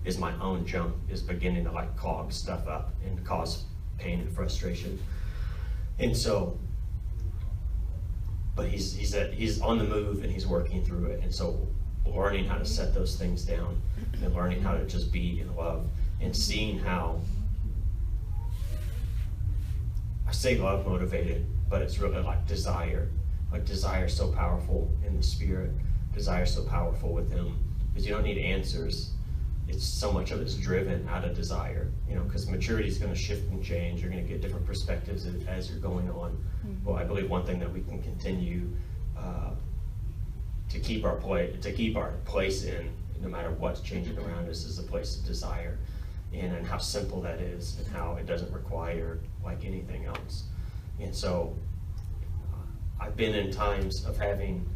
is my own junk is beginning to like clog stuff up and cause pain and frustration. And so, but he's on the move and he's working through it. And so learning how to set those things down and learning how to just be in love and seeing how, I say love motivated, but it's really like desire so powerful in the spirit, desire so powerful with him, because you don't need answers. It's so much of it's driven out of desire, because maturity is going to shift and change. You're going to get different perspectives as you're going on. Well, I believe one thing that we can continue to keep our place in, no matter what's changing around us, is a place of desire, and how simple that is, and how it doesn't require like anything else. And so I've been in times of having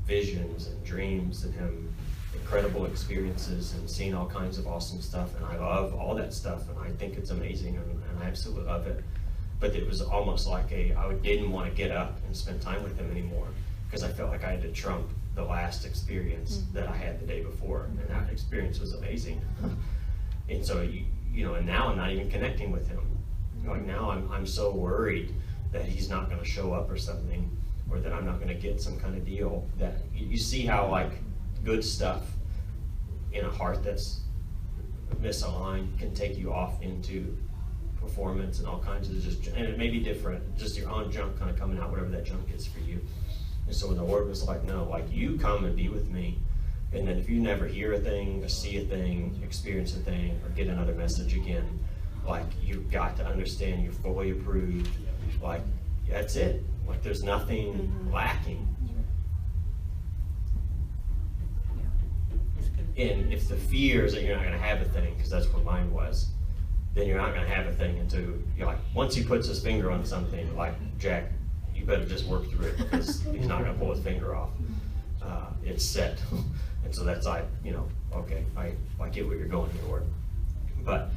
visions and dreams and him incredible experiences and seeing all kinds of awesome stuff, and I love all that stuff, and I think it's amazing, and I absolutely love it. But it was almost like I didn't want to get up and spend time with him anymore, because I felt like I had to trump the last experience that I had the day before, and that experience was amazing. And so and now I'm not even connecting with him. Like now I'm so worried that he's not going to show up or something, or that I'm not going to get some kind of deal. That you see how like good stuff in a heart that's misaligned can take you off into performance and all kinds of and it may be different, just your own junk kind of coming out, whatever that junk is for you. And so when the Lord was like, no, like you come and be with me, and then if you never hear a thing, or see a thing, experience a thing, or get another message again, like you've got to understand you're fully approved. Like that's it. Like there's nothing lacking. And if the fear is that you're not going to have a thing, because that's what mine was, then you're not going to have a thing until you're like, once he puts his finger on something, like Jack, you better just work through it, because he's not going to pull his finger off. It's set. And so that's like, okay, I get where you're going here, Lord. But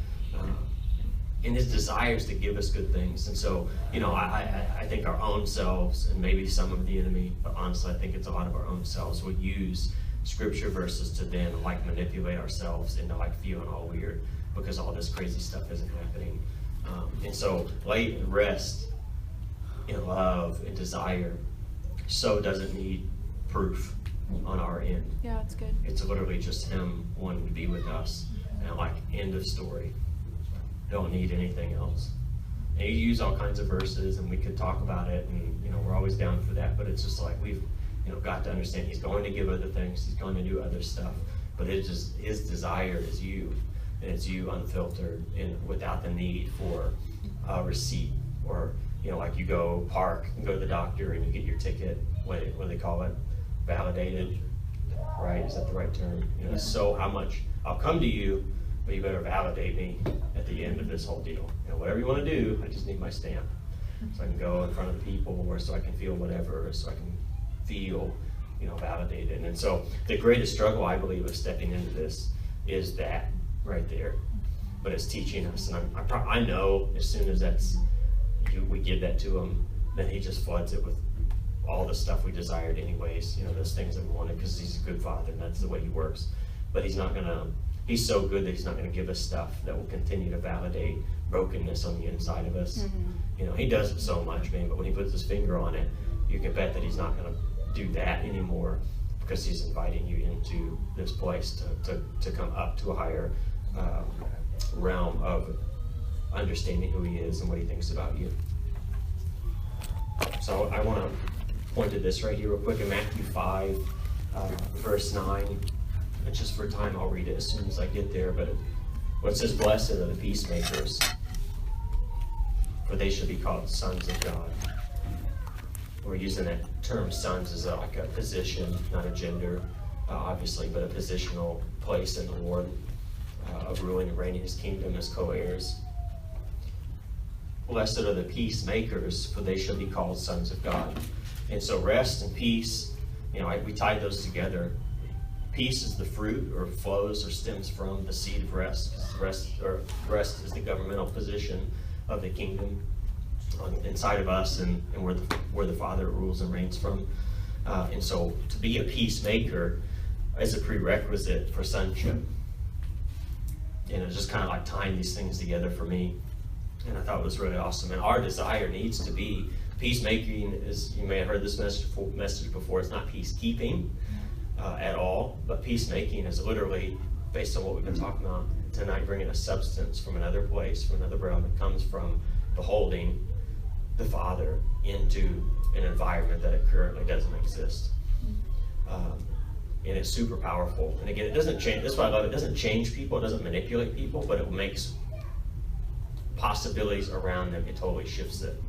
and his desires to give us good things. And so, I think our own selves, and maybe some of the enemy, but honestly, I think it's a lot of our own selves, would use scripture verses to then like manipulate ourselves into like feeling all weird because all this crazy stuff isn't happening. And so lay and rest in love and desire so doesn't need proof on our end. Yeah, that's good. It's literally just him wanting to be with us, and like end of story. Don't need anything else. And you use all kinds of verses, and we could talk about it, and we're always down for that, but it's just like we've got to understand he's going to give other things, he's going to do other stuff, but it's just his desire is you, and it's you unfiltered and without the need for a receipt, or like you go park and go to the doctor and you get your ticket, what do they call it, validated, right? Is that the right term? So how much I'll come to you, but you better validate me at the end of this whole deal. Whatever you want to do, I just need my stamp, so I can go in front of the people, or so I can feel whatever, or so I can feel validated. And so the greatest struggle, I believe, of stepping into this is that right there. But it's teaching us, and I know as soon as we give that to him, then he just floods it with all the stuff we desired anyways, those things that we wanted, because he's a good father and that's the way he works. But he's so good that he's not going to give us stuff that will continue to validate brokenness on the inside of us. He does it so much, man, but when he puts his finger on it, you can bet that he's not going to do that anymore, because he's inviting you into this place to come up to a higher realm of understanding who he is and what he thinks about you. So I want to point to this right here real quick in Matthew 5, verse 9. And just for time, I'll read it as soon as I get there. But it says, "Blessed are the peacemakers, for they shall be called sons of God." We're using that term sons as like a position, not a gender, obviously, but a positional place in the Lord, of ruling and reigning his kingdom as co-heirs. Blessed are the peacemakers, for they shall be called sons of God. And so rest and peace, we tied those together. Peace is the fruit, or flows or stems from the seed of rest. Rest is the governmental position of the kingdom inside of us, and where the Father rules and reigns from. And so to be a peacemaker is a prerequisite for sonship. And it's just kind of like tying these things together for me. And I thought it was really awesome. And our desire needs to be peacemaking. Is, you may have heard this message before, it's not peacekeeping at all, but peacemaking is literally, based on what we've been talking about tonight, bringing a substance from another place, from another realm that comes from beholding the Father into an environment that it currently doesn't exist. And it's super powerful. And again, it doesn't change, that's why I love it. It doesn't change people, it doesn't manipulate people, but it makes possibilities around them, it totally shifts it.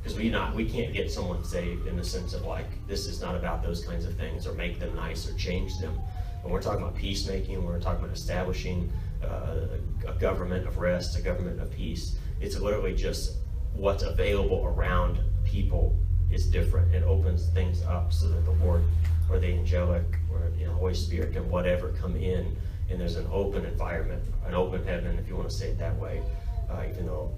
Because we can't get someone saved in the sense of like, this is not about those kinds of things, or make them nice, or change them. When we're talking about peacemaking, we're talking about establishing a government of rest, a government of peace. It's literally just what's available around people is different. It opens things up so that the Lord, or the angelic, or Holy Spirit can whatever come in, and there's an open environment, an open heaven, if you want to say it that way, even though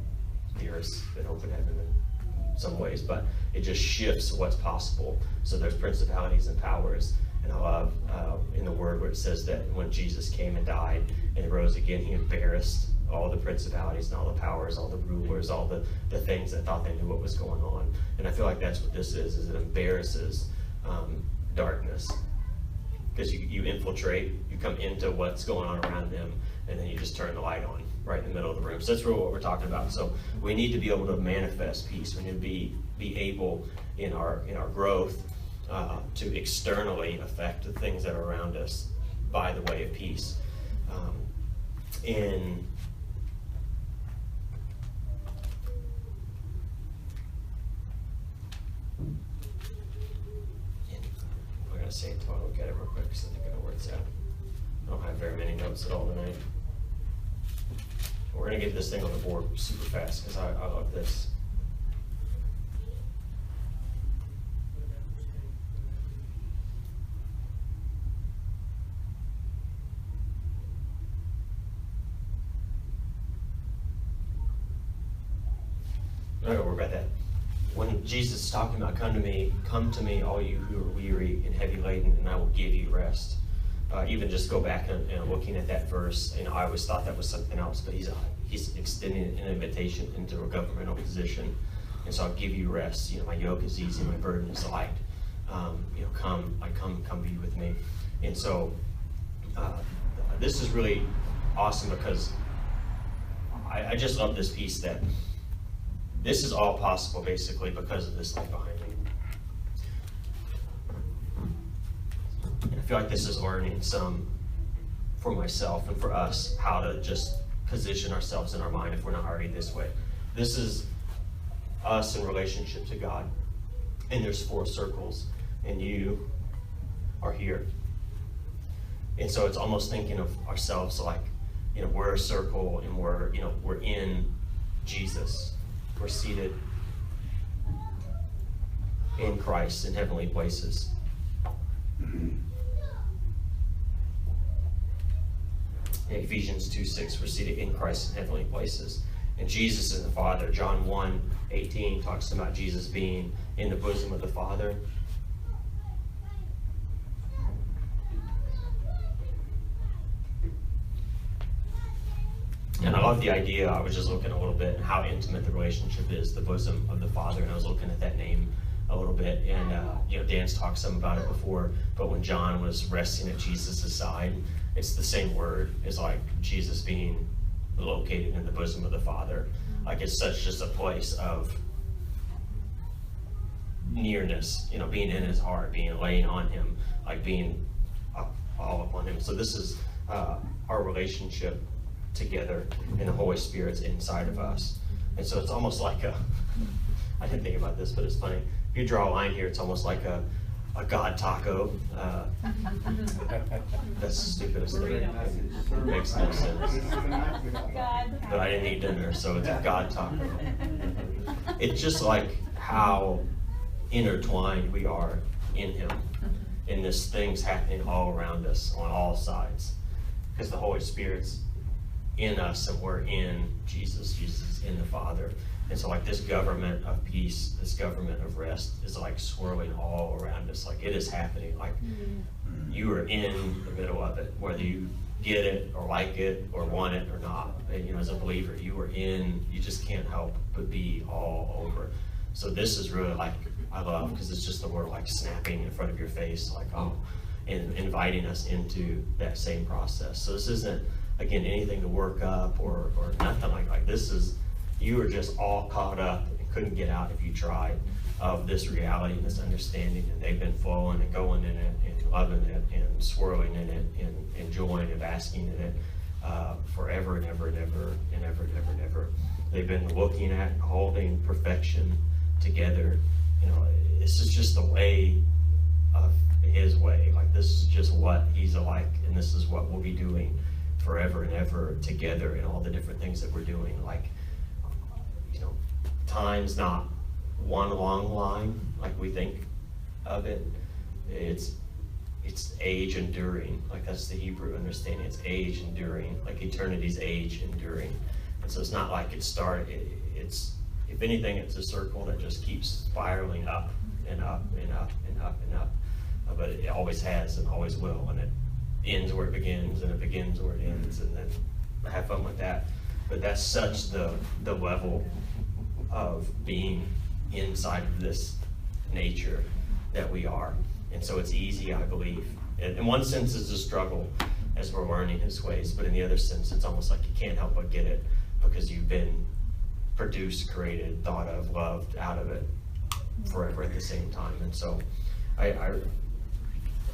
the earth's an open heaven in some ways, but it just shifts what's possible. So there's principalities and powers And I love in the Word where it says that when Jesus came and died and rose again, he embarrassed all the principalities and all the powers, all the rulers, all the things that thought they knew what was going on. And I feel like that's what this is it embarrasses darkness. Because you infiltrate, you come into what's going on around them, and then you just turn the light on right in the middle of the room. So that's really what we're talking about. So we need to be able to manifest peace. We need to be able in our growth to externally affect the things that are around us by the way of peace. We're going to say it until I look at it real quick because I think I know where it's at. I don't have very many notes at all tonight. We're going to get this thing on the board super fast because I love this. Okay, we're about that. When Jesus is talking about come to me, all you who are weary and heavy laden, and I will give you rest. Even just go back and looking at that verse, I always thought that was something else, but he's extending an invitation into a governmental position. And so I'll give you rest. My yoke is easy, my burden is light. Come be with me. And so this is really awesome because I just love this piece that this is all possible basically because of this thing behind me. And I feel like this is learning some for myself and for us how to just position ourselves in our mind if we're not already this way. This is us in relationship to God. And there's 4 circles and you are here. And so it's almost thinking of ourselves like, we're a circle and we're in Jesus. We're seated in Christ in heavenly places. In Ephesians 2:6, we're seated in Christ in heavenly places. And Jesus is the Father. John 1:18 talks about Jesus being in the bosom of the Father. And I love the idea. I was just looking a little bit at how intimate the relationship is, the bosom of the Father, and I was looking at that name a little bit. And Dan's talked some about it before, but when John was resting at Jesus' side, it's the same word as like Jesus being located in the bosom of the Father. Like it's such just a place of nearness, being in his heart, being laying on him, like being all upon him. So this is our relationship together, and the Holy Spirit's inside of us. And so it's almost like I didn't think about this, but it's funny. If you draw a line here, it's almost like a God taco. That's the stupidest thing. It makes no sense. But I didn't eat dinner, so it's a God taco. It's just like how intertwined we are in him. And this thing's happening all around us on all sides. Because the Holy Spirit's in us and we're in Jesus. Jesus is in the Father. And so like this government of peace, this government of rest is like swirling all around us. Like it is happening. Like you are in the middle of it, whether you get it or like it or want it or not. And, as a believer, you just can't help but be all over. So this is really like, I love, because it's just the word like snapping in front of your face, like, and inviting us into that same process. So this isn't, again, anything to work up or nothing like this is, you are just all caught up and couldn't get out if you tried of this reality and this understanding, and they've been flowing and going in it and loving it and swirling in it and enjoying and basking in it forever and ever and ever and ever and ever and ever. They've been looking at and holding perfection together. This is just the way of his way. Like this is just what he's like, and this is what we'll be doing forever and ever together in all the different things that we're doing. Like, time's not one long line like we think of it. It's age enduring. Like that's the Hebrew understanding. It's age enduring, like eternity's age enduring. And so it's not like it started. It's, if anything, it's a circle that just keeps spiraling up and up and up and up and up. but it always has and always will, and it ends where it begins, and it begins where it ends, and then have fun with that. But that's such the level of being inside of this nature that we are. And so it's easy, I believe. In one sense, it's a struggle as we're learning his ways, but in the other sense, it's almost like you can't help but get it because you've been produced, created, thought of, loved out of it forever at the same time. And so I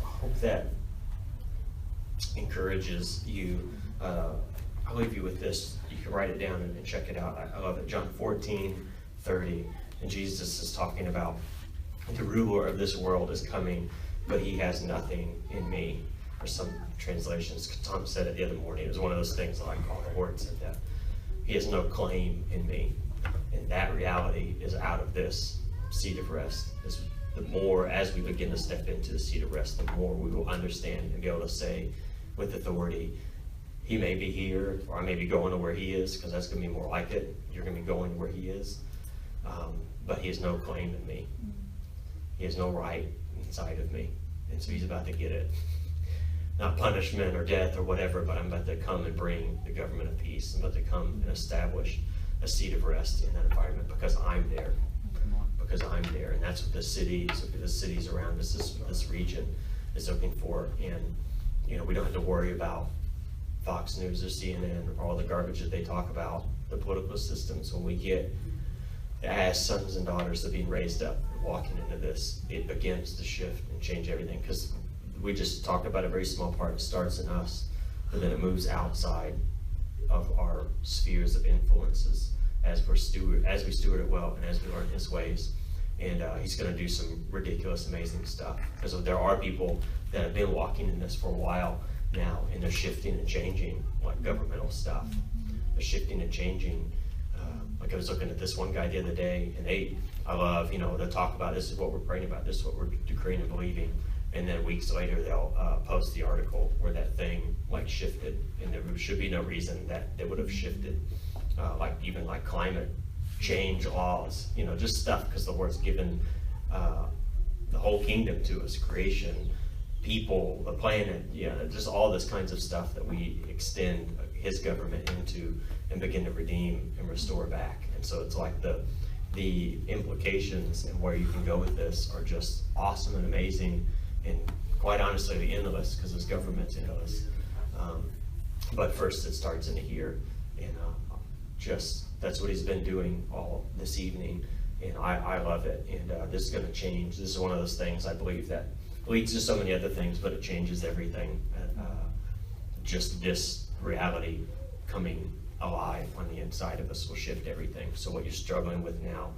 hope that encourages you. I'll leave you with this. You can write it down and check it out. I love it. John 14:30. And Jesus is talking about the ruler of this world is coming, but he has nothing in me. Or some translations, Tom said it the other morning. It was one of those things like, oh, the Lord said that. He has no claim in me. And that reality is out of this seat of rest. The more, as we begin to step into the seat of rest, the more we will understand and be able to say with authority, he may be here, or I may be going to where he is, because that's going to be more like it. You're going to be going where he is. But he has no claim in me. He has no right inside of me. And so he's about to get it. Not punishment or death or whatever, but I'm about to come and bring the government of peace. I'm about to come and establish a seat of rest in that environment because I'm there. Because I'm there. And that's what the cities around us, this region is looking for. And, we don't have to worry about Fox News or CNN or all the garbage that they talk about, the political systems. When we get as sons and daughters of being raised up and walking into this, it begins to shift and change everything. Because we just talked about a very small part. It starts in us, but then it moves outside of our spheres of influences as we steward it well and as we learn his ways. And he's going to do some ridiculous, amazing stuff. Because there are people that have been walking in this for a while now, and they're shifting and changing, like governmental stuff. They're shifting and changing. Like I was looking at this one guy the other day, and I love, they'll talk about this is what we're praying about, this is what we're decreeing and believing. And then weeks later, they'll post the article where that thing shifted, and there should be no reason that it would have shifted. Even climate change laws, just stuff, because the Lord's given the whole kingdom to us, creation, people, the planet, just all this kinds of stuff that we extend his government into and begin to redeem and restore back. And so it's like the implications and where you can go with this are just awesome and amazing, and quite honestly endless, because this government's endless. But first it starts in here, and that's what he's been doing all this evening, and I love it. And this is going to change. This is one of those things I believe that leads to so many other things, but it changes everything. Just this reality coming alive on the inside of us will shift everything. So what you're struggling with now,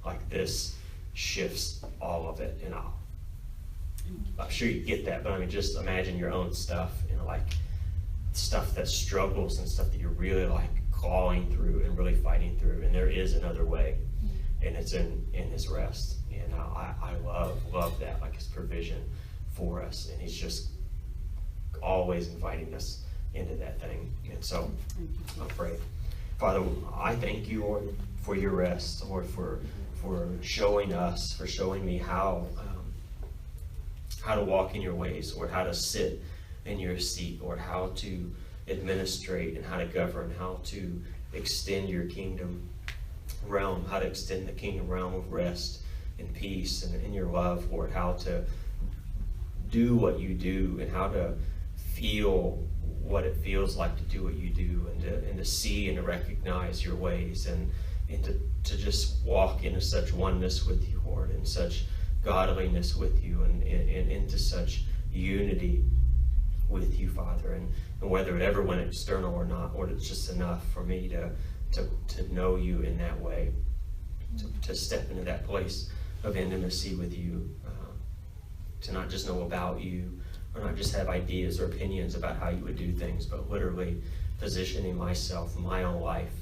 like this, shifts all of it. And I'm sure you get that, but just imagine your own stuff, stuff that struggles and stuff that you're really clawing through and really fighting through. And there is another way, and it's in his rest. And I love that, his provision for us. And he's just always inviting us into that thing. And so I'll pray. Father, I thank you, Lord, for your rest, Lord, for showing us, for showing me how to walk in your ways, Lord, how to sit in your seat, Lord, how to administrate and how to govern, how to extend your kingdom realm, how to extend the kingdom realm of rest and peace and in your love, Lord, how to do what you do and how to feel what it feels like to do what you do, and to see and to recognize your ways, and to just walk into such oneness with you, Lord, and such godliness with you, and into such unity with you, Father. And whether it ever went external or not, Lord, it's just enough for me to know you in that way, to step into that place of intimacy with you, to not just know about you, or not just have ideas or opinions about how you would do things, but literally positioning myself, my own life,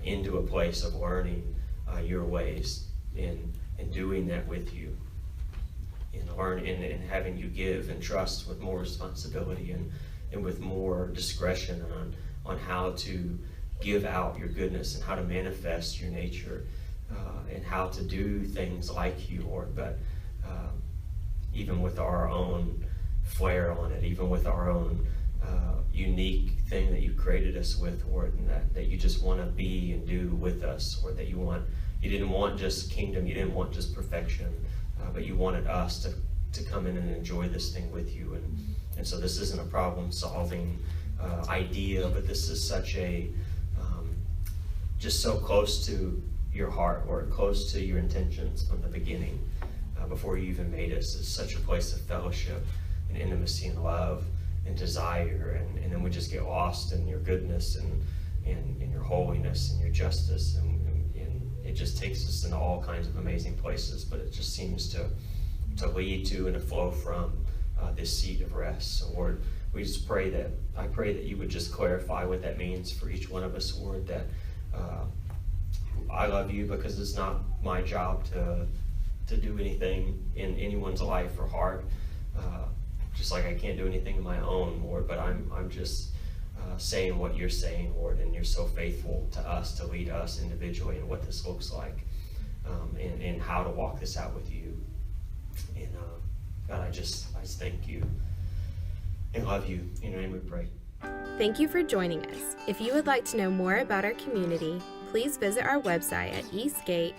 into a place of learning your ways, and doing that with you, and having you give and trust with more responsibility and with more discretion on how to give out your goodness and how to manifest your nature, and how to do things like you, Lord, but even with our own flair on it, even with our own unique thing that you created us with, Lord, and that you just want to be and do with us, or that you didn't want just kingdom, you didn't want just perfection, but you wanted us to come in and enjoy this thing with you. And so this isn't a problem-solving idea, but this is such a, just so close to your heart, or close to your intentions from the beginning, before you even made us. It's such a place of fellowship and intimacy and love and desire, and then we just get lost in your goodness and in your holiness and your justice, and it just takes us into all kinds of amazing places, but it just seems to lead to and to flow from this seat of rest. So Lord, we just I pray that you would just clarify what that means for each one of us, Lord, that I love you because it's not my job to do anything in anyone's life or heart, just like I can't do anything in my own, Lord, but I'm just saying what you're saying, Lord, and you're so faithful to us to lead us individually in what this looks like, and how to walk this out with you. And God, I just thank you and love you. In your name we pray. Thank you for joining us. If you would like to know more about our community, please visit our website at eastgatetx.org.